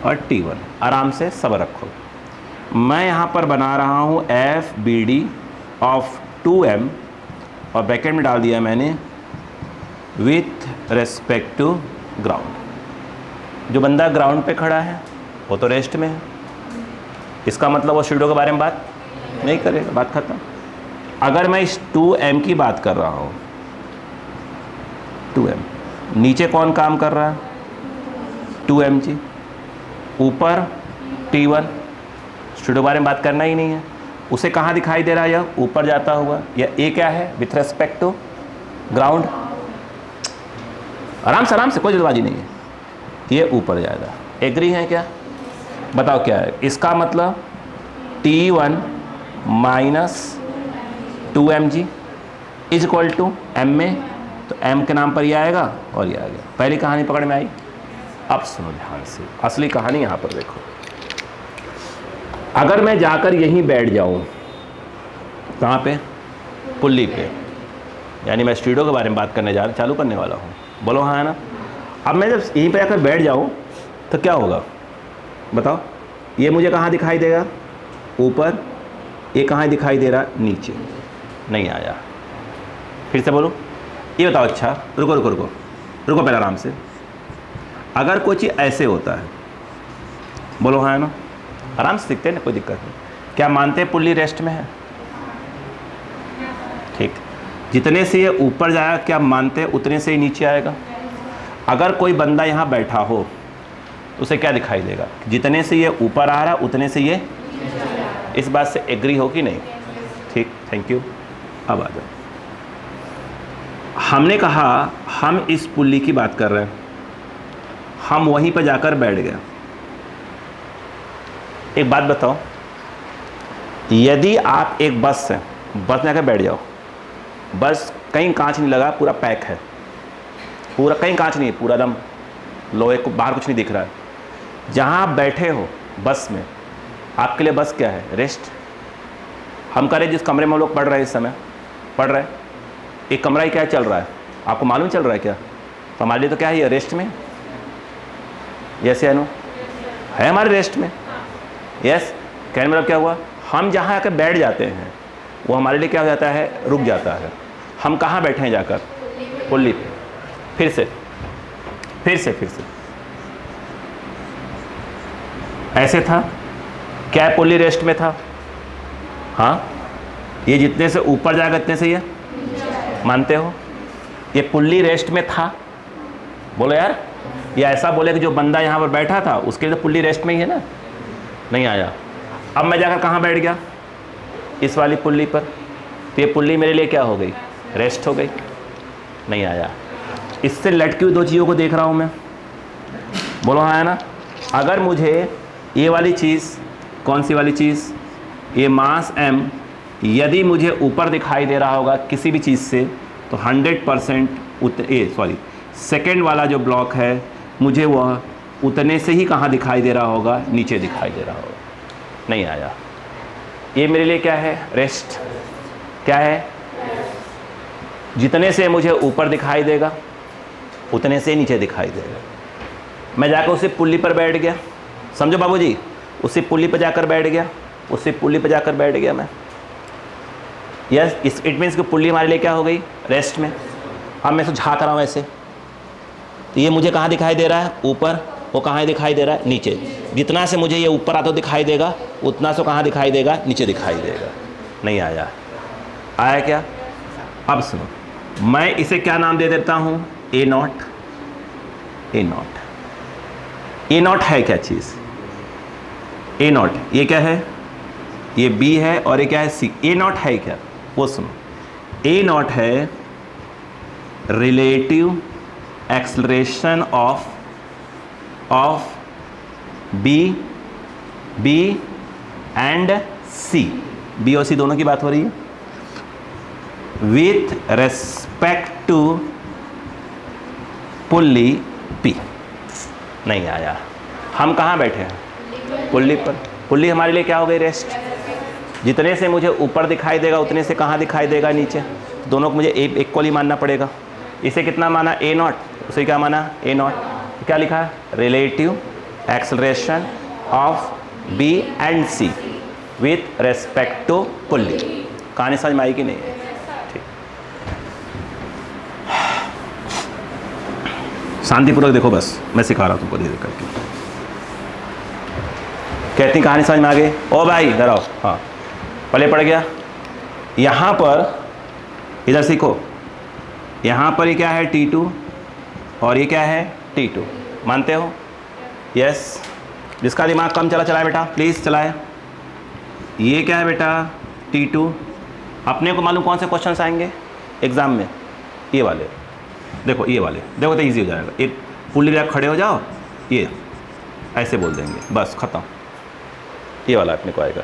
और T1, आराम से सब्र रखो। मैं यहाँ पर बना रहा हूँ FBD ऑफ 2m और ब्रैकेट में डाल दिया मैंने विथ रेस्पेक्ट टू ग्राउंड। जो बंदा ग्राउंड पे खड़ा है वो तो रेस्ट में है, इसका मतलब वो शीडो के बारे में बात नहीं करेगा, बात खत्म। अगर मैं इस 2m की बात कर रहा हूँ, 2m, नीचे कौन काम कर रहा है? 2mg, ऊपर T1, शीडो बारे में बात करना ही नहीं है। उसे कहाँ दिखाई दे रहा है? यह ऊपर जाता हुआ। या ए क्या है? With respect to ground. आराम से, कोई जल्दबाजी नहीं है, ये ऊपर जाएगा। एग्री है क्या? बताओ क्या है इसका मतलब? T1 minus 2mg is equal to m में, तो m के नाम पर ये आएगा और ये आ गया। पहली कहानी पकड़ में आई। अब सुनो ध्यान से, असली कहानी यहाँ पर देखो। अगर मैं जाकर यहीं बैठ जाऊँ, कहाँ पे? पुल्ली पे, यानी मैं शीडो के बारे में बात करने चालू करने वाला हूँ, बोलो हाँ है ना। अब मैं जब यहीं पे जाकर बैठ जाऊँ तो क्या होगा बताओ? ये मुझे कहाँ दिखाई देगा? ऊपर। ये कहाँ दिखाई दे रहा? नीचे। नहीं आया, फिर से बोलो। ये बताओ। अच्छा रुको रुको रुको रुको, पहले आराम से। अगर कोई चीज़ ऐसे होता है, बोलो हाँ है ना, आराम से सीखते हैं ना, कोई दिक्कत नहीं। क्या मानते हैं पुल्ली रेस्ट में है? ठीक। जितने से ये ऊपर जाएगा क्या मानते हैं उतने से ही नीचे आएगा? अगर कोई बंदा यहाँ बैठा हो तो उसे क्या दिखाई देगा? जितने से ये ऊपर आ रहा उतने से ये, इस बात से एग्री हो कि नहीं? ठीक, थैंक यू। अब आ जाओ। हमने कहा हम इस पुल्ली की बात कर रहे हैं, हम वहीं पर जाकर बैठ गए। एक बात बताओ, यदि आप एक बस है, बस में जाकर बैठ जाओ, बस कहीं कांच नहीं लगा, पूरा पैक है, पूरा कहीं कांच नहीं है, पूरा दम लोहे को बाहर कुछ नहीं दिख रहा है। जहाँ आप बैठे हो बस में, आपके लिए बस क्या है? रेस्ट। हम करें जिस कमरे में हम लोग पढ़ रहे हैं, इस समय पढ़ रहे हैं, एक कमरा ही क्या चल रहा है, आपको मालूम चल रहा है क्या? तो हमारे लिए तो क्या है, ये रेस्ट में। यस या नो? है हमारे रेस्ट में? यस। कहने मतलब क्या हुआ, हम जहाँ आकर बैठ जाते हैं वो हमारे लिए क्या हो जाता है, रुक जाता है। हम कहाँ बैठे हैं जाकर, पुल्ली पे। फिर से ऐसे था क्या, पुल्ली रेस्ट में था? हाँ, ये जितने से ऊपर जाएगा इतने से ये मानते हो, ये पुल्ली रेस्ट में था? बोलो यार, या ऐसा बोले कि जो बंदा यहाँ पर बैठा था उसके लिए तो पुल्ली रेस्ट में ही है ना? नहीं आया। अब मैं जाकर कहाँ बैठ गया, इस वाली पुल्ली पर, तो ये पुल्ली मेरे लिए क्या हो गई, रेस्ट हो गई। नहीं आया। इससे लटकी हुई दो चीज़ों को देख रहा हूँ मैं, बोलो हाँ है ना? अगर मुझे ये वाली चीज़, कौन सी वाली चीज़, ये मास m यदि मुझे ऊपर दिखाई दे रहा होगा किसी भी चीज़ से, तो 100% सेकेंड वाला जो ब्लॉक है मुझे वह उतने से ही कहाँ दिखाई दे रहा होगा, नीचे दिखाई दे रहा होगा। नहीं आया। ये मेरे लिए क्या है, रेस्ट। क्या है, जितने से मुझे ऊपर दिखाई देगा उतने से नीचे दिखाई देगा। मैं जाकर उसी पुल्ली पर बैठ गया, समझो बाबूजी, उसी पुल्ली पर जाकर बैठ गया, उसी पुल्ली पर जाकर बैठ गया मैं। यस, इट मीन्स कि पुल्ली हमारे लिए क्या हो गई, रेस्ट में। अब मैं इसको झाँक रहा हूँ ऐसे, तो ये मुझे कहाँ दिखाई दे रहा है, ऊपर, वो कहाँ दिखाई दे रहा है, नीचे। जितना से मुझे ये ऊपर आता दिखाई देगा उतना से कहाँ दिखाई देगा, नीचे दिखाई देगा। नहीं आया। आया क्या? अब सुनो, मैं इसे क्या नाम दे देता हूँ, ए नॉट। ए नॉट है क्या चीज़, ए नॉट, ये क्या है, ये बी है और ये क्या है, सी। ए नॉट है क्या, वो सुनो। ए नॉट है relative acceleration of B and C. B और सी दोनों की बात हो रही है, with respect to pulley P. नहीं आया। हम कहाँ बैठे हैं, पुल्ली पर। पुल्ली हमारे लिए क्या हो गई, रेस्ट। जितने से मुझे ऊपर दिखाई देगा उतने से कहाँ दिखाई देगा, नीचे। दोनों को मुझे इक्वली मानना पड़ेगा। इसे कितना माना, ए नॉट, उसे क्या माना, ए नॉट। क्या लिखा है, relative acceleration of B and C with respect to pulley. कहानी समझ में आई कि नहीं? ठीक, शांतिपूर्वक देखो, बस मैं सिखा रहा हूँ तुमको धीरे करके। कहती कहानी समझ में आ गई? ओ भाई इधर आओ। हाँ, पहले पड़ गया। यहाँ पर इधर सीखो, यहाँ पर ये क्या है, T2 और ये क्या है, T2। मानते हो? यस। जिसका दिमाग कम चलाए बेटा प्लीज़ चलाए। ये क्या है बेटा, T2। अपने को मालूम कौन से क्वेश्चंस आएंगे एग्ज़ाम में, ये वाले। देखो ये वाले, देखो तो ईजी हो जाएगा। एक पुल्ली पे खड़े हो जाओ, ये ऐसे बोल देंगे, बस ख़त्म। ये वाला अपने को आएगा।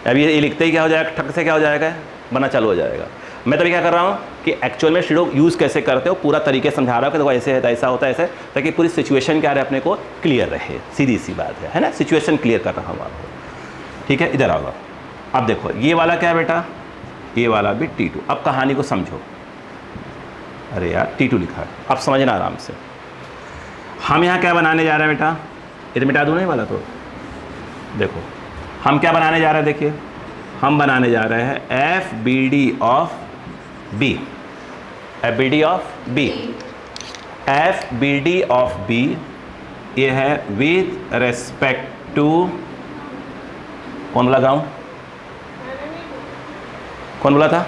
अब ये लिखते ही क्या हो जाएगा, ठक से क्या हो जाएगा, बना चालू हो जाएगा। मैं तभी क्या कर रहा हूँ कि एक्चुअल में शेडो यूज़ कैसे करते हो पूरा तरीके समझा रहा हूँ कि देखो ऐसे है, ऐसा होता है, ऐसे, ताकि पूरी सिचुएशन क्या रहे अपने को क्लियर रहे। सीधी सी बात है ना, सिचुएशन क्लियर कर रहा हूँ आपको। ठीक है, इधर आओ। अब देखो ये वाला क्या है बेटा, ये वाला भी T2। अब कहानी को समझो। अरे यार T2 लिखा है, अब समझना आराम से। हम यहाँ क्या बनाने जा रहे हैं बेटा, ये तो मिटा दूँ नहीं वाला, तो देखो हम क्या बनाने जा रहे हैं, देखिए हम बनाने जा रहे हैं FBD of B। FBD of B, FBD of B ये है विथ रेस्पेक्ट टू, कौन लगाऊं, कौन बोला था,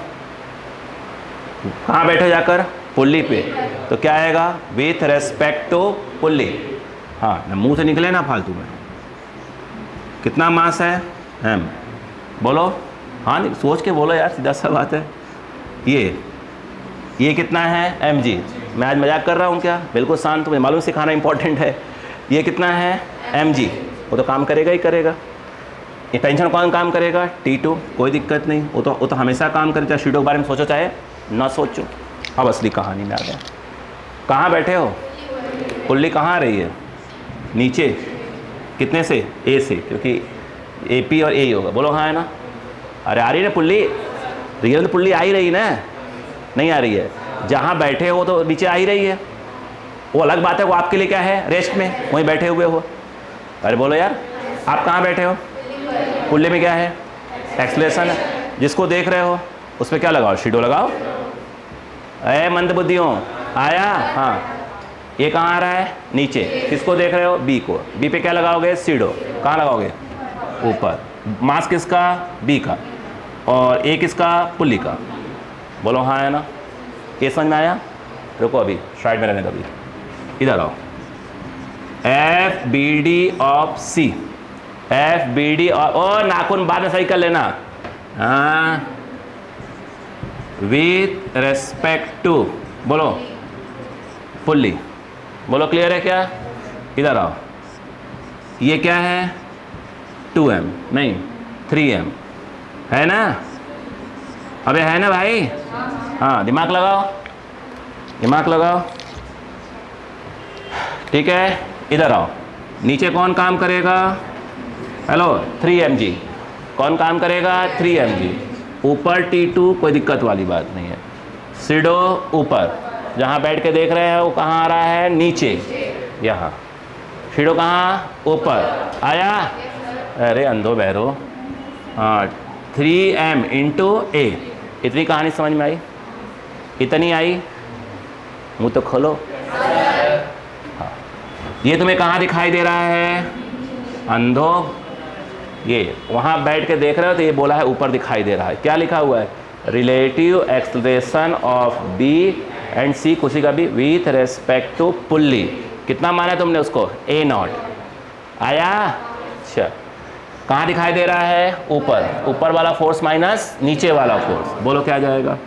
कहाँ बैठे जाकर, पुल्ली पे। तो क्या आएगा, विथ रेस्पेक्ट टू पुल्ली। हाँ, मुंह से निकले ना फालतू में। कितना मास है, m। बोलो हाँ, नहीं सोच के बोलो यार, सीधा सा बात है। ये कितना है, mg। मैं आज मजाक कर रहा हूँ क्या, बिल्कुल शांत, मुझे मालूम सिखाना इंपॉर्टेंट है। ये कितना है, mg। वो तो काम करेगा ही करेगा। ये टेंशन कौन काम करेगा, T2। कोई दिक्कत नहीं, वो तो हमेशा काम करे, चाहे शेडो के बारे में सोचो चाहे ना सोचो। अब असली कहानी में आ गया। कहाँ बैठे हो, पुल्ली कहाँ आ रही है, नीचे। कितने से, ए से, क्योंकि AP और A ही होगा। बोलो हाँ है ना। अरे आ रही है ना पुल्ली, रियल तो पुल्ली आ ही रही ना, नहीं आ रही है। जहाँ बैठे हो तो नीचे आ ही रही है। वो अलग बात है, वो आपके लिए क्या है, रेस्ट में वहीं बैठे हुए हो। अरे बोलो यार, आप कहाँ बैठे हो? पुल्ले में क्या है, एक्सलेशन है। जिसको देख रहे हो उस पर क्या लगाओ, शीडो लगाओ। अरे मंदबुद्धियों, आया? हाँ, ये कहाँ आ रहा है, नीचे। किसको देख रहे हो, बी को। बी पे क्या लगाओगे, सीडो। कहाँ लगाओगे, ऊपर। मास किसका, बी का, और ए किसका, पुल्ली का। बोलो हाँ है ना, ये समझ में आया? रुको अभी स्लाइड में रहने दो, अभी इधर आओ। F B D of C, F B D और नाखून बाद में सही कर लेना। हाँ, विथ रेस्पेक्ट टू, बोलो पुल्ली। बोलो क्लियर है क्या? इधर आओ। ये क्या है, 2m नहीं 3m है ना? अबे है ना भाई? हाँ, दिमाग लगाओ, दिमाग लगाओ। ठीक है, इधर आओ। नीचे कौन काम करेगा, हेलो 3mg, कौन काम करेगा, 3mg। ऊपर T2, कोई दिक्कत वाली बात नहीं है। सीडो ऊपर, जहाँ बैठ के देख रहे हैं वो कहाँ आ रहा है, नीचे, यहाँ। शीडो कहाँ, ऊपर आया। अरे अंधो बहरो, हाँ 3m इंटू ए। इतनी कहानी समझ में आई? इतनी आई? मुँह तो खोलो। हाँ, ये तुम्हें कहाँ दिखाई दे रहा है, अंधो? ये वहाँ बैठ के देख रहे हो तो ये बोला है ऊपर दिखाई दे रहा है। क्या लिखा हुआ है, relative acceleration of B and C, कुछ का भी, विथ रेस्पेक्ट टू पुल्ली। कितना माना तुमने उसको, ए नॉट। आया? अच्छा, कहाँ दिखाई दे रहा है, ऊपर। ऊपर वाला फोर्स माइनस नीचे वाला फोर्स। बोलो क्या आ जाएगा,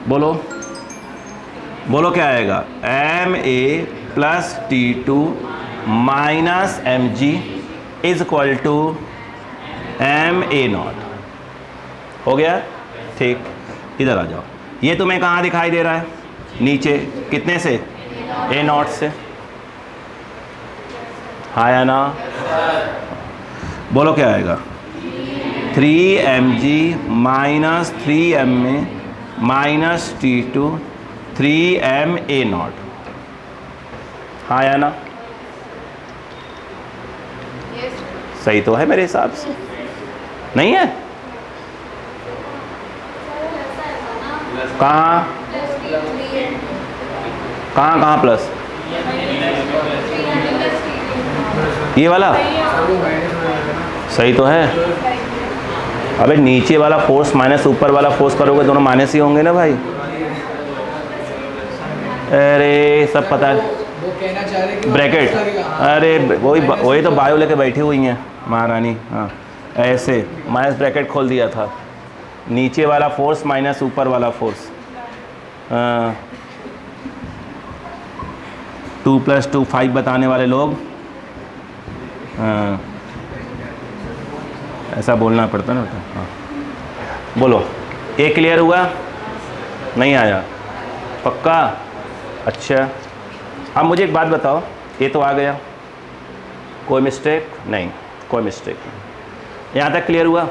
बोलो बोलो क्या आएगा, M A plus T2 minus mg is equal to M A naught. हो गया? ठीक, इधर आ जाओ। ये तुम्हें कहाँ दिखाई दे रहा है, नीचे। कितने से, ए नॉट से। हाँ या ना? बोलो क्या आएगा, 3mg माइनस 3m में minus T2 3m A not. हाँ या ना? सही तो है मेरे हिसाब से, नहीं है? कहाँ कहाँ कहाँ प्लस, ये वाला सही तो है। अबे नीचे वाला फोर्स माइनस ऊपर वाला फोर्स करोगे, दोनों माइनस ही होंगे ना भाई। अरे सब पता है, ब्रैकेट। अरे वही तो बायो लेके बैठी हुई हैं महारानी। हाँ, ऐसे माइनस ब्रैकेट खोल दिया था, नीचे वाला फोर्स माइनस ऊपर वाला फोर्स। 2 + 2 5 बताने वाले लोग, ऐसा बोलना पड़ता ना। हाँ, बोलो ए क्लियर हुआ? नहीं आया? पक्का? अच्छा, अब मुझे एक बात बताओ, ये तो आ गया, कोई मिस्टेक नहीं, कोई मिस्टेक नहीं। यहाँ तक क्लियर हुआ?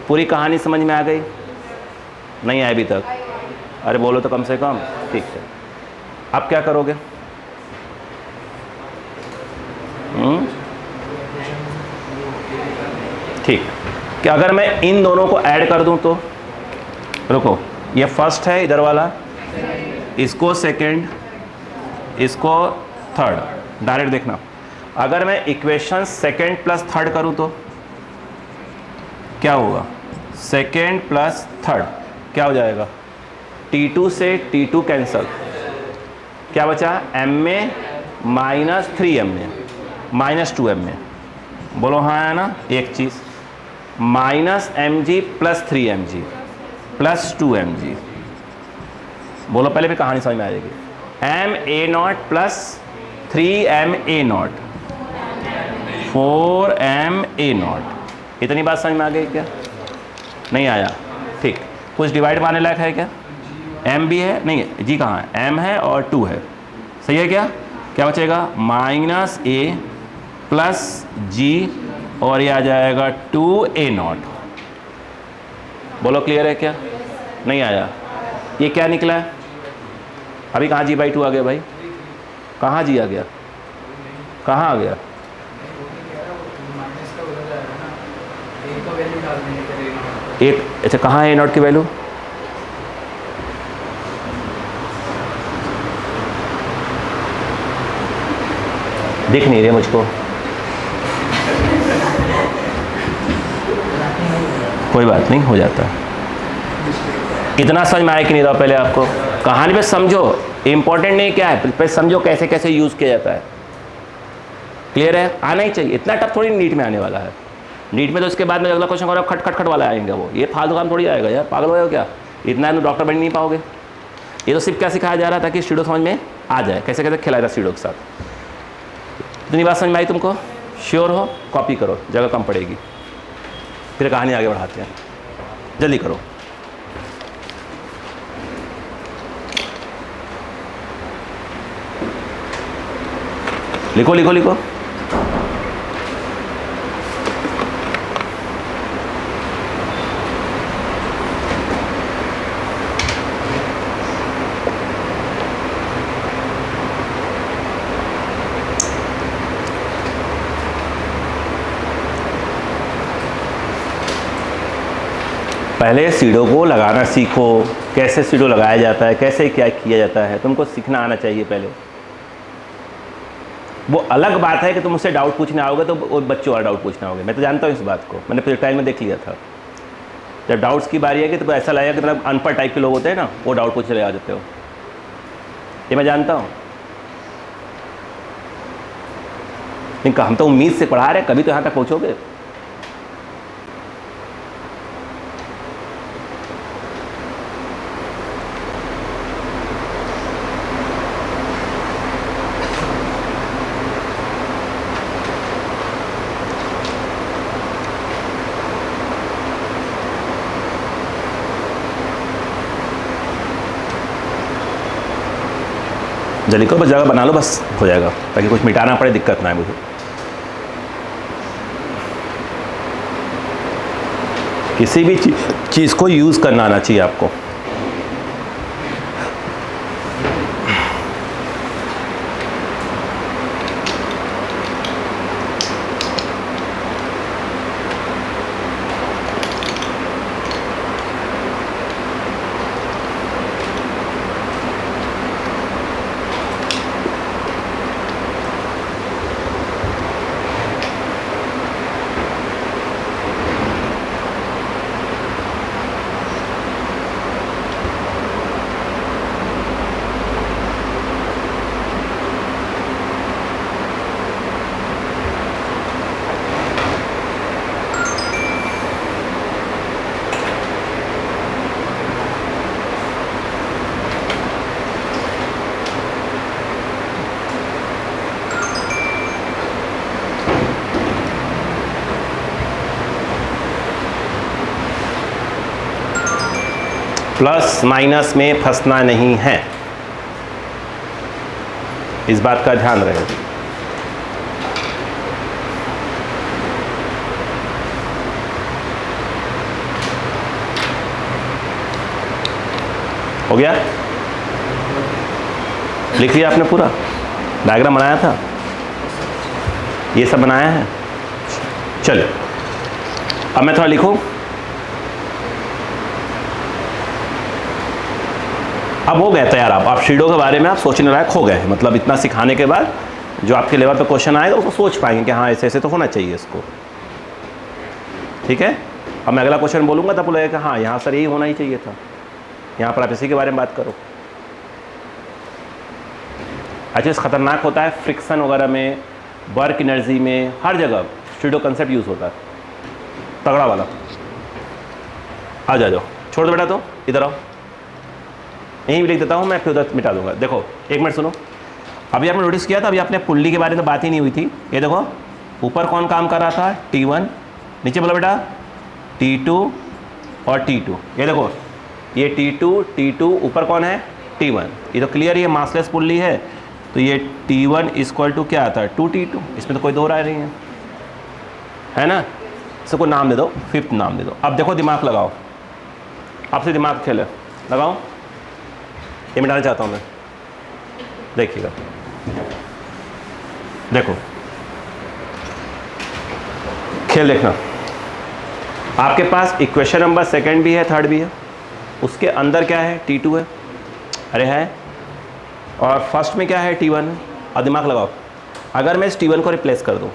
पूरी कहानी समझ में आ गई? नहीं आए अभी तक? अरे बोलो तो कम से कम। ठीक है, अब क्या करोगे? ठीक, कि अगर मैं इन दोनों को ऐड कर दूं तो, रुको, ये फर्स्ट है इधर वाला, इसको सेकंड, इसको थर्ड। डायरेक्ट देखना, अगर मैं इक्वेशन सेकंड प्लस थर्ड करूं तो क्या होगा, सेकंड प्लस थर्ड क्या हो जाएगा, T2 से T2 कैंसल, क्या बचा, m में माइनस 3m में माइनस 2m में। बोलो हाँ है ना? एक चीज़, minus mg plus 3mg plus 2mg। बोलो पहले भी कहानी समझ में आ जाएगी। m a not plus 3m a not 4m a not. इतनी बात समझ में आ गई क्या? नहीं आया? ठीक, कुछ डिवाइड मारने लायक है क्या? m भी है, नहीं है जी, कहाँ है, m है और 2 है, सही है क्या? क्या बचेगा, माइनस a प्लस g, और ये आ जाएगा 2a नॉट। बोलो क्लियर है क्या? नहीं आया? ये क्या निकला है? अभी कहाँ g/2 आ गया भाई? कहाँ जी आ गया, कहाँ आ गया? एक, अच्छा कहाँ है ए नॉट की वैल्यू? दिख नहीं रहे मुझको। कोई बात नहीं, हो जाता है। इतना समझ में आया कि नहीं रहा पहले आपको? कहानी पे समझो, इंपॉर्टेंट नहीं क्या है, पहले समझो कैसे कैसे यूज़ किया जाता है। क्लियर है? आना ही चाहिए, इतना टफ थोड़ी नीट में आने वाला है। नीट में तो उसके बाद में अगला क्वेश्चन और खट खट खट वाला आएंगे वो, ये फालतू काम थोड़ी आएगा यार, पागल हो गए क्या? इतना तो डॉक्टर बन नहीं पाओगे। ये तो सिर्फ क्या सिखाया जा रहा था कि स्टूडियो समझ में आ जाए, कैसे कैसे खिलाएगा स्टूडियो के साथ। इतनी बात समझ में आई तुमको? श्योर हो? कॉपी करो, जगह कम पड़ेगी। फिर कहानी आगे बढ़ाते हैं, जल्दी करो। लिखो लिखो लिखो। पहले सीढ़ों को लगाना सीखो, कैसे सीढ़ो लगाया जाता है, कैसे क्या किया जाता है, तुमको सीखना आना चाहिए पहले। वो अलग बात है कि तुम मुझसे डाउट पूछने आओगे तो वो बच्चों वाला डाउट पूछने आओगे, मैं तो जानता हूँ इस बात को, मैंने प्रोजेक्टाइल में देख लिया था। जब डाउट्स की बारी है कि तो ऐसा लगेगा कि मतलब अनपढ़ टाइप के लोग होते हैं ना, वो डाउट पूछने लगा देते हो, ये मैं जानता हूँ। नहीं, हम तो उम्मीद से पढ़ा रहे, कभी तो यहाँ तक पहुँचोगे। जल्दी करो, बस जगह बना लो, बस हो जाएगा, ताकि कुछ मिटाना पड़े, दिक्कत ना है मुझे। किसी भी चीज़ को यूज़ करना आना चाहिए आपको। प्लस माइनस में फंसना नहीं है, इस बात का ध्यान रहे। हो गया? लिख लिया आपने पूरा? डायग्राम बनाया था, ये सब बनाया है? चलो अब मैं थोड़ा लिखूं। अब हो गया तैयार, आप शीडो के बारे में आप सोचने लायक हो गए, मतलब इतना सिखाने के बाद जो आपके लेवल पे क्वेश्चन आएगा उसको सोच पाएंगे कि हाँ ऐसे ऐसे तो होना चाहिए इसको। ठीक है, अब मैं अगला क्वेश्चन बोलूँगा तब लगेगा कि हाँ यहाँ सर यही होना ही चाहिए था, यहाँ पर आप इसी के बारे में बात करो। अच्छा, खतरनाक होता है फ्रिक्शन वगैरह में, वर्क एनर्जी में, हर जगह शीडो कंसेप्ट यूज़ होता है, तगड़ा वाला। आ जाओ, छोड़ दो बेटा, तो इधर आओ, यहीं भी लिख देता हूँ मैं, फिर उधर मिटा दूंगा। देखो एक मिनट सुनो, अभी आपने नोटिस किया था, अभी आपने पुल्ली के बारे में तो बात ही नहीं हुई थी। ये देखो ऊपर कौन काम कर रहा था, T1, नीचे बोला बेटा T2 और T2। ये देखो ये T2 ऊपर कौन है, T1। ये तो क्लियर, ये मासलेस पुल्ली है, तो ये T1 इक्वल टू क्या आता है, 2T2। इसमें तो कोई दो राय नहीं है ना। इसको नाम दे दो, फिफ्थ नाम दे दो। अब देखो दिमाग लगाओ, आपसे दिमाग खेले, लगाओ। ये मिटाना चाहता हूँ मैं, देखिएगा। देखो खेल देखना, आपके पास इक्वेशन नंबर सेकंड भी है, थर्ड भी है, उसके अंदर क्या है, T2 है, अरे है, और फर्स्ट में क्या है, T1 है। और दिमाग लगाओ, अगर मैं इस T1 को रिप्लेस कर दूं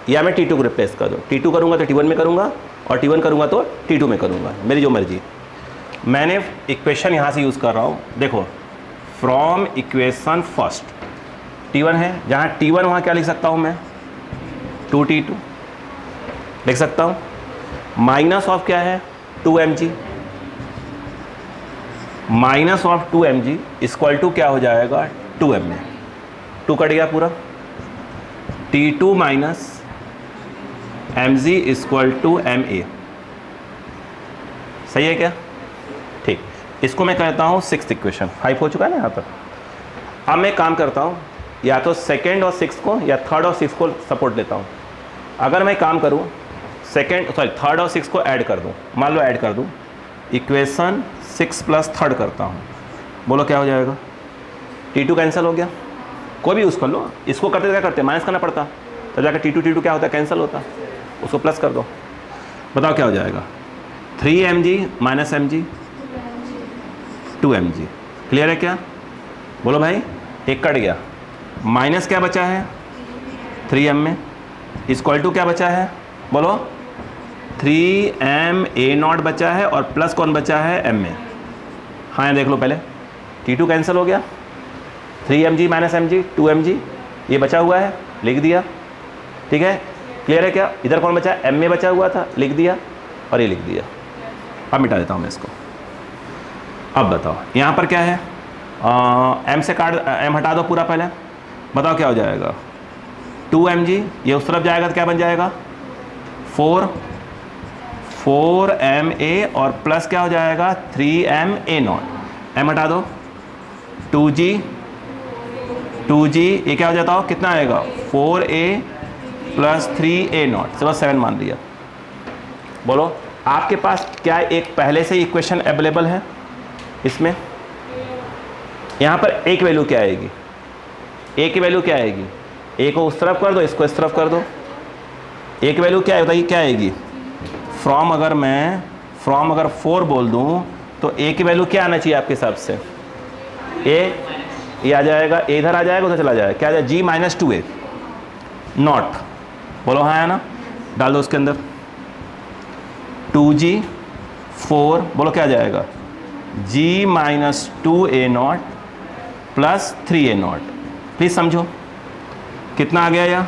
या मैं T2 को रिप्लेस कर दूं, T2 करूंगा तो T1 में करूंगा और T1 करूंगा तो T2 में करूंगा, मेरी जो मर्जी। मैंने इक्वेशन यहाँ से यूज़ कर रहा हूँ, देखो फ्रॉम इक्वेशन फर्स्ट T1 है, जहाँ T1 वहाँ क्या लिख सकता हूँ मैं, 2T2 लिख सकता हूँ, माइनस ऑफ क्या है, 2mg, minus of 2mg equal to क्या हो जाएगा, 2ma, 2 कट गया पूरा, T2 minus mg equal to ma, सही है क्या, ठीक। इसको मैं कहता हूँ सिक्स्थ इक्वेशन, 5 हो चुका है ना यहाँ पर। अब मैं काम करता हूँ, या तो सेकेंड और सिक्स को या थर्ड और सिक्स को सपोर्ट लेता हूँ। अगर मैं काम करूँ थर्ड और सिक्स को ऐड कर दूँ, मान लो ऐड कर दूँ, इक्वेशन 6 प्लस थर्ड करता हूँ, बोलो क्या हो जाएगा, T2 कैंसिल हो गया, कोई भी यूज़ कर लो, इसको करते क्या करते माइनस करना पड़ता, तो जाकर T2 क्या होता है, कैंसिल होता, उसको प्लस कर दो, बताओ क्या हो जाएगा, 3mg minus mg 2mg, clear है क्या, बोलो भाई, एक कट गया, माइनस क्या बचा है 3m में, इक्वल टू क्या बचा है, बोलो 3ma0 बचा है और प्लस कौन बचा है m में, हाँ देख लो पहले, T2 कैंसिल हो गया, 3mg माइनस mg 2mg ये बचा हुआ है, लिख दिया, ठीक है, क्लियर है क्या, इधर कौन बचा है, m में बचा हुआ था, लिख दिया और ये लिख दिया। अब मिटा देता हूँ मैं इसको, अब बताओ यहाँ पर क्या है, m से काट, m हटा दो पूरा, पहले बताओ क्या हो जाएगा, 2mg ये उस तरफ जाएगा तो क्या बन जाएगा, 4ma और प्लस क्या हो जाएगा 3ma0, m हटा दो, 2g ये क्या हो जाता हो, कितना आएगा 4a प्लस 3a0, चलो 7 मान लिया। बोलो आपके पास क्या एक पहले से इक्वेशन अवेलेबल है, इसमें यहाँ पर एक वैल्यू क्या आएगी, a की वैल्यू क्या आएगी, a को उस तरफ कर दो, इसको इस तरफ कर दो, एक वैल्यू क्या है, क्या आएगी, फ्रॉम अगर 4 बोल दूं तो a की वैल्यू क्या आना चाहिए आपके हिसाब से, ये आ जाएगा, a इधर आ जाएगा, उधर चला जाएगा, क्या आ जाएगा, g माइनस 2a नॉट, बोलो हाँ है ना, डाल दो उसके अंदर, 2g 4 बोलो क्या आ जाएगा, g minus 2a0 plus 3a0, please समझो कितना आ गया यह,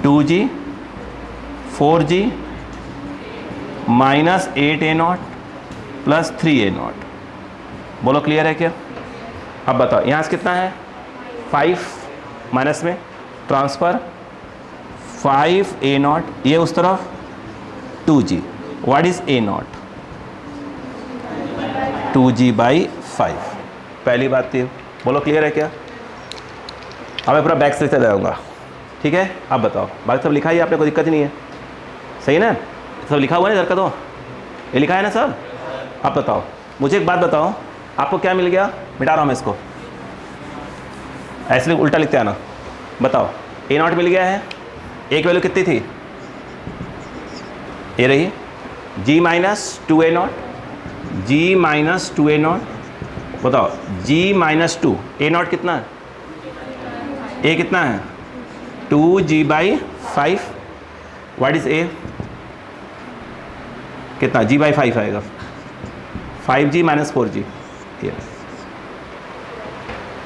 2g 4g minus 8a0 plus 3a0, बोलो क्लियर है क्या। अब बताओ यहाँ से कितना है, 5 माइनस में ट्रांसफ़र 5a0, ये उस तरफ 2g, what is a0, 2g/5, पहली बात थी, बोलो क्लियर है क्या। अब मैं पूरा बैक से जाऊँगा, ठीक है। अब बताओ, बाकी सब लिखा ही आपने, कोई दिक्कत नहीं है, सही है ना, सब लिखा हुआ है, इधर का दो, ये लिखा है ना सब। अब बताओ मुझे एक बात बताओ, आपको क्या मिल गया, मिटा रहा हूँ मैं इसको, ऐसे उल्टा लिखते आना, बताओ a0 मिल गया है, एक वैल्यू कितनी थी, ये रही g minus 2a0, g minus 2a0, बताओ g माइनस 2, a0 कितना है, a कितना है 2g/5, व्हाट इज a, कितना g/5 आएगा, 5g माइनस 4g, ये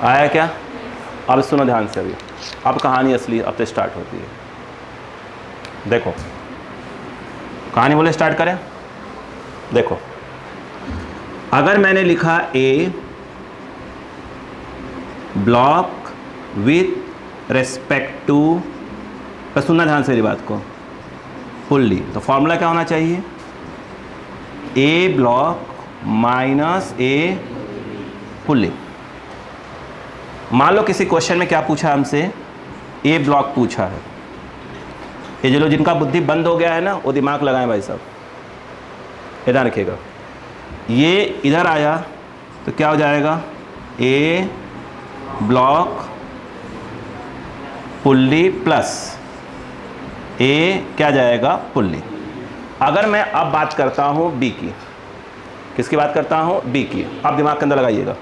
आया क्या। अब सुनो ध्यान से, अभी अब कहानी असली अब से स्टार्ट होती है, देखो कहानी बोले स्टार्ट करें, देखो अगर मैंने लिखा a block with respect to, पर सुनना ध्यान से मेरी बात को, फुल्ली, तो फॉर्मूला क्या होना चाहिए, a block minus a fully. मान लो किसी क्वेश्चन में क्या पूछा हमसे, a ब्लॉक पूछा है, ये जो जिनका बुद्धि बंद हो गया है ना, वो दिमाग लगाएं भाई साहब, इधर रखिएगा, ये इधर आया तो क्या हो जाएगा, a ब्लॉक पुल्ली प्लस ए क्या जाएगा पुल्ली। अगर मैं अब बात करता हूँ बी की, किसकी बात करता हूँ बी की, अब दिमाग के अंदर लगाइएगा।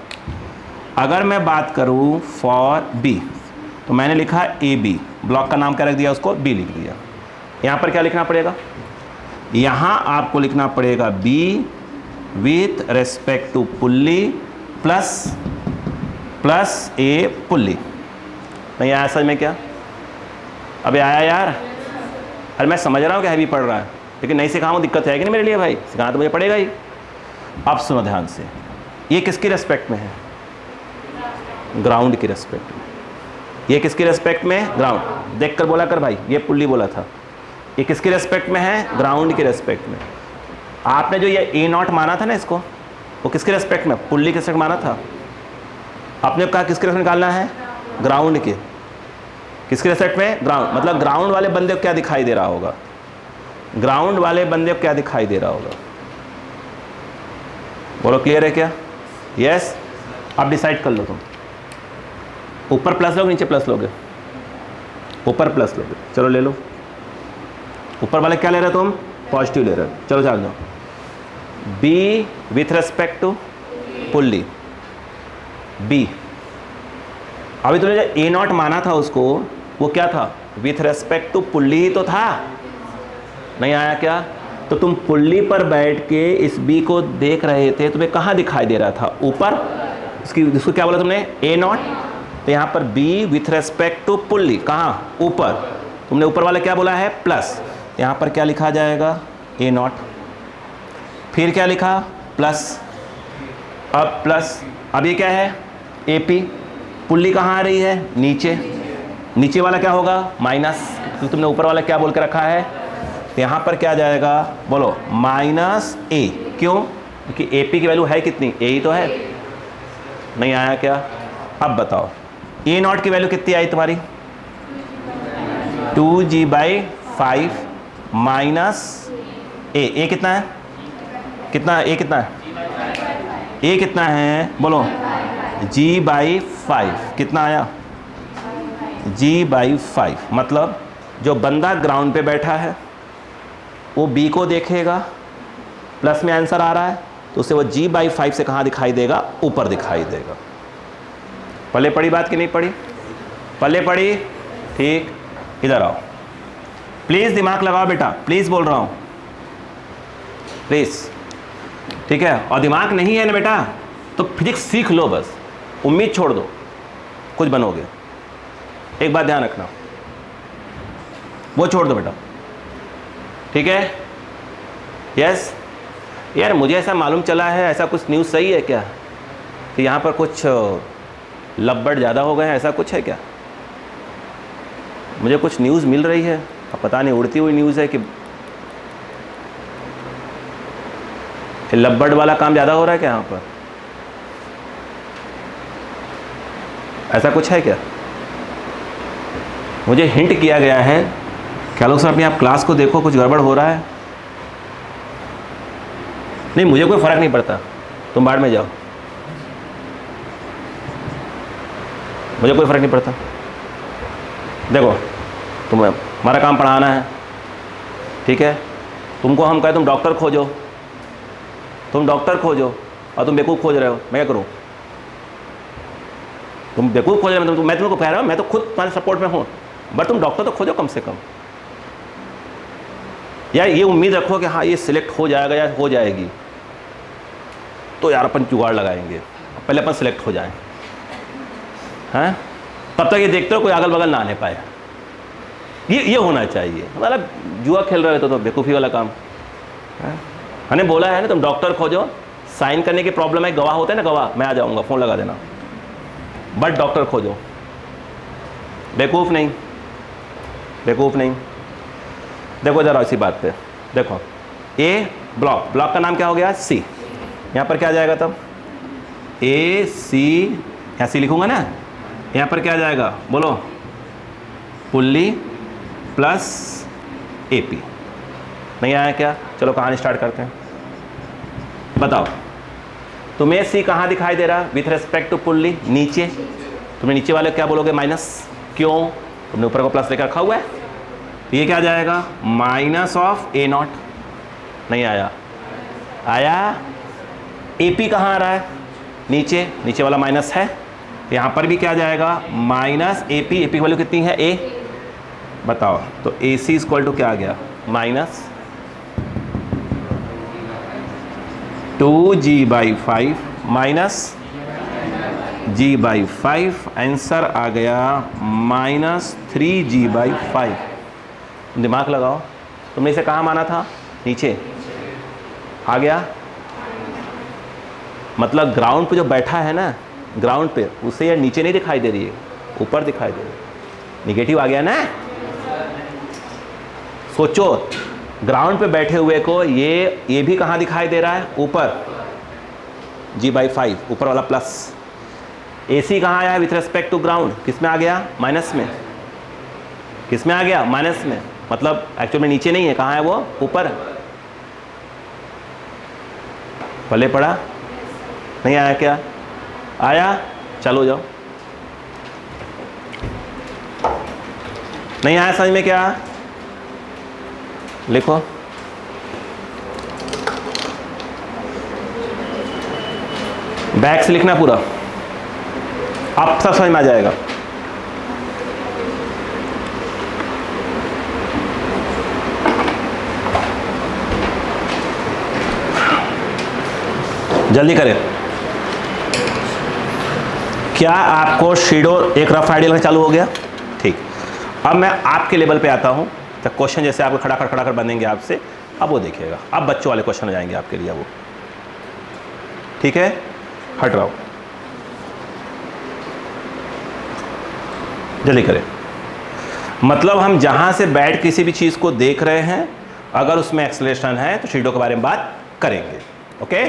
अगर मैं बात करूँ फॉर बी तो मैंने लिखा ए बी, ब्लॉक का नाम क्या रख दिया उसको बी लिख दिया। यहाँ पर क्या लिखना पड़ेगा, यहाँ आपको लिखना पड़ेगा B with respect to pulley plus A pulley. नहीं आया समझ में क्या, अबे आया यार, अरे मैं समझ रहा हूँ कि हैवी पढ़ रहा है लेकिन नहीं सिखाऊँ दिक्कत है कि नहीं मेरे लिए भाई, सिखाना तो मुझे पड़ेगा ही। अब सुनो ध्यान से, ये किसकी रेस्पेक्ट में है, ग्राउंड की रेस्पेक्ट में। ये किसकी रेस्पेक्ट में, ग्राउंड। देख कर बोला कर भाई, ये पुल्ली बोला था। ये किसकी रेस्पेक्ट में है, ग्राउंड की रेस्पेक्ट में। आपने जो ये ए नॉट माना था ना इसको, वो किसके रेस्पेक्ट में, पुल्ली के रेस्पेक्ट माना था। आपने कहा किसके रेस्पेक्ट निकालना है, ग्राउंड के। किसके रेस्पेक्ट में, ग्राउंड। मतलब ग्राउंड वाले बंदे को क्या दिखाई दे रहा होगा, ग्राउंड वाले बंदे को क्या दिखाई दे रहा होगा, बोलो क्लियर है क्या। यस, अब डिसाइड कर लो तुम, ऊपर प्लस लोगे नीचे प्लस लोगे, ऊपर प्लस लोगे, चलो ले लो। ऊपर वाले क्या ले रहे हो तुम, पॉजिटिव ले रहे हो, चलो चल जाओ। B with respect to pulley, B. अभी तुमने जो ए नॉट माना था उसको, वो क्या था, विथ रेस्पेक्ट टू पुल्ली ही तो था। नहीं आया क्या, तो तुम पुल्ली पर बैठ के इस बी को देख रहे थे, तुम्हें कहाँ दिखाई दे रहा था, ऊपर। इसको क्या बोला तुमने, ए नॉट। तो यहाँ पर B with respect to pulley, कहाँ, ऊपर। तुमने ऊपर वाला क्या बोला है, प्लस। यहाँ पर क्या लिखा जाएगा, ए नॉट। फिर क्या लिखा, प्लस। अब प्लस, अब ये क्या है, ए पी। पुल्ली कहाँ आ रही है, नीचे। नीचे वाला क्या होगा, माइनस, क्योंकि तुमने ऊपर वाला क्या बोल के रखा है। तो यहाँ पर क्या जाएगा, बोलो माइनस ए। क्यों, क्योंकि ए पी की वैल्यू है कितनी, ए ही तो है। नहीं आया क्या, अब बताओ ए नॉट की वैल्यू कितनी आई तुम्हारी, 2g/5 माइनस ए कितना है, कितना ए कितना है, ए कितना है, बोलो g/5 कितना आया, g/5। मतलब जो बंदा ग्राउंड पे बैठा है वो बी को देखेगा, प्लस में आंसर आ रहा है तो उसे वो g/5 से कहाँ दिखाई देगा, ऊपर दिखाई देगा। पल्ले पड़ी बात कि नहीं पड़ी, पल्ले पड़ी, ठीक। इधर आओ प्लीज़, दिमाग लगाओ बेटा, प्लीज़ बोल रहा हूँ, प्लीज़, ठीक है। और दिमाग नहीं है ना बेटा तो फिजिक्स सीख लो, बस उम्मीद छोड़ दो, कुछ बनोगे। एक बात ध्यान रखना, वो छोड़ दो बेटा, ठीक है। यस यार, मुझे ऐसा मालूम चला है, ऐसा कुछ न्यूज़ सही है क्या कि यहाँ पर कुछ लब्बड़ ज़्यादा हो गए हैं, ऐसा कुछ है क्या। मुझे कुछ न्यूज़ मिल रही है, अब पता नहीं उड़ती हुई न्यूज़ है कि लब्बड़ वाला काम ज़्यादा हो रहा है क्या यहाँ पर, ऐसा कुछ है क्या। मुझे हिंट किया गया है, क्या लोग सर अपनी आप क्लास को देखो, कुछ गड़बड़ हो रहा है। नहीं, मुझे कोई फ़र्क नहीं पड़ता, तुम बाढ़ में जाओ, मुझे कोई फ़र्क नहीं पड़ता। देखो तुम्हें हमारा काम पढ़ाना है, ठीक है। तुमको हम कहें तुम डॉक्टर खोजो, तुम डॉक्टर खोजो और तुम बेवकूफ़ खोज रहे हो, मैं क्या करूँ। तुम बेवकूफ़ खोज रहे हो, मैं तुमको कह रहा हूँ, मैं तो खुद तुम्हारे सपोर्ट में हूँ, बट तुम डॉक्टर तो खोजो कम से कम। यार ये उम्मीद रखो कि हाँ ये सिलेक्ट हो जाएगा या हो जाएगी, तो यार अपन जुगाड़ लगाएंगे, पहले अपन सिलेक्ट हो जाएं, हैं। तब तक ये देखते हो कोई अगल बगल ना आने पाए, ये होना चाहिए। मतलब जुआ खेल रहे हो तो बेवकूफ़ी वाला काम है। मैंने बोला है ना, तुम डॉक्टर खोजो, साइन करने की प्रॉब्लम है, गवाह होते हैं ना, गवाह, मैं आ जाऊँगा, फ़ोन लगा देना, बट डॉक्टर खोजो, बेवकूफ़ नहीं, बेवकूफ़ नहीं। देखो ज़रा इसी बात पे देखो, ए ब्लॉक, ब्लॉक का नाम क्या हो गया, सी। यहाँ पर क्या आ जाएगा तब, ए सी, यहाँ सी लिखूँगा ना, यहाँ पर क्या आ जाएगा, बोलो पुल्ली प्लस ए पी। नहीं आया क्या, चलो कहानी स्टार्ट करते हैं। बताओ तुम्हें सी कहाँ दिखाई दे रहा, विथ रेस्पेक्ट टू पुल्ली, नीचे। तुम्हें नीचे वाले क्या बोलोगे, माइनस। क्यों, तुमने ऊपर को प्लस लेकर रखा हुआ है, तो ये क्या आ जाएगा माइनस ऑफ ए नॉट। नहीं आया, आया। ए पी कहाँ आ रहा है, नीचे, नीचे वाला माइनस है, यहाँ पर भी क्या आ जाएगा minus A P. A P की वैल्यू कितनी है ए, बताओ। तो ए सी इक्वल टू क्या आ गया minus 2g/5 minus g/5, answer आ गया माइनस 3g/5। दिमाग लगाओ, तुमने इसे कहाँ माना था, नीचे आ गया, मतलब ग्राउंड पे जो बैठा है ना, ग्राउंड पे, उसे यार नीचे नहीं दिखाई दे रही है, ऊपर दिखाई दे रही है। निगेटिव आ गया ना। सोचो, ग्राउंड पे बैठे हुए को ये भी कहाँ दिखाई दे रहा है, ऊपर, g/5 ऊपर वाला प्लस। AC कहाँ आया है विथ रेस्पेक्ट टू ग्राउंड, किस में आ गया माइनस में, किस में आ गया माइनस में, मतलब एक्चुअल में नीचे नहीं है, कहाँ है वो ऊपर। भले पड़ा, नहीं आया क्या, आया, चलो जाओ। नहीं आया समझ में क्या, लिखो। बैक से लिखना पूरा, अब सब समझ में आ जाएगा। जल्दी करें। क्या आपको शेडो एक रफ आइडिया लगना चालू हो गया, ठीक। अब मैं आपके लेवल पे आता हूं, तो क्वेश्चन जैसे आपको खड़ा कर बनेंगे आपसे, अब वो देखिएगा, अब बच्चों वाले क्वेश्चन हो जाएंगे आपके लिए वो, ठीक है। हट रहा हूं, जल्दी करें। मतलब हम जहां से बैठ किसी भी चीज को देख रहे हैं, अगर उसमें एक्सेलरेशन है तो शेडो के बारे में बात करेंगे, ओके।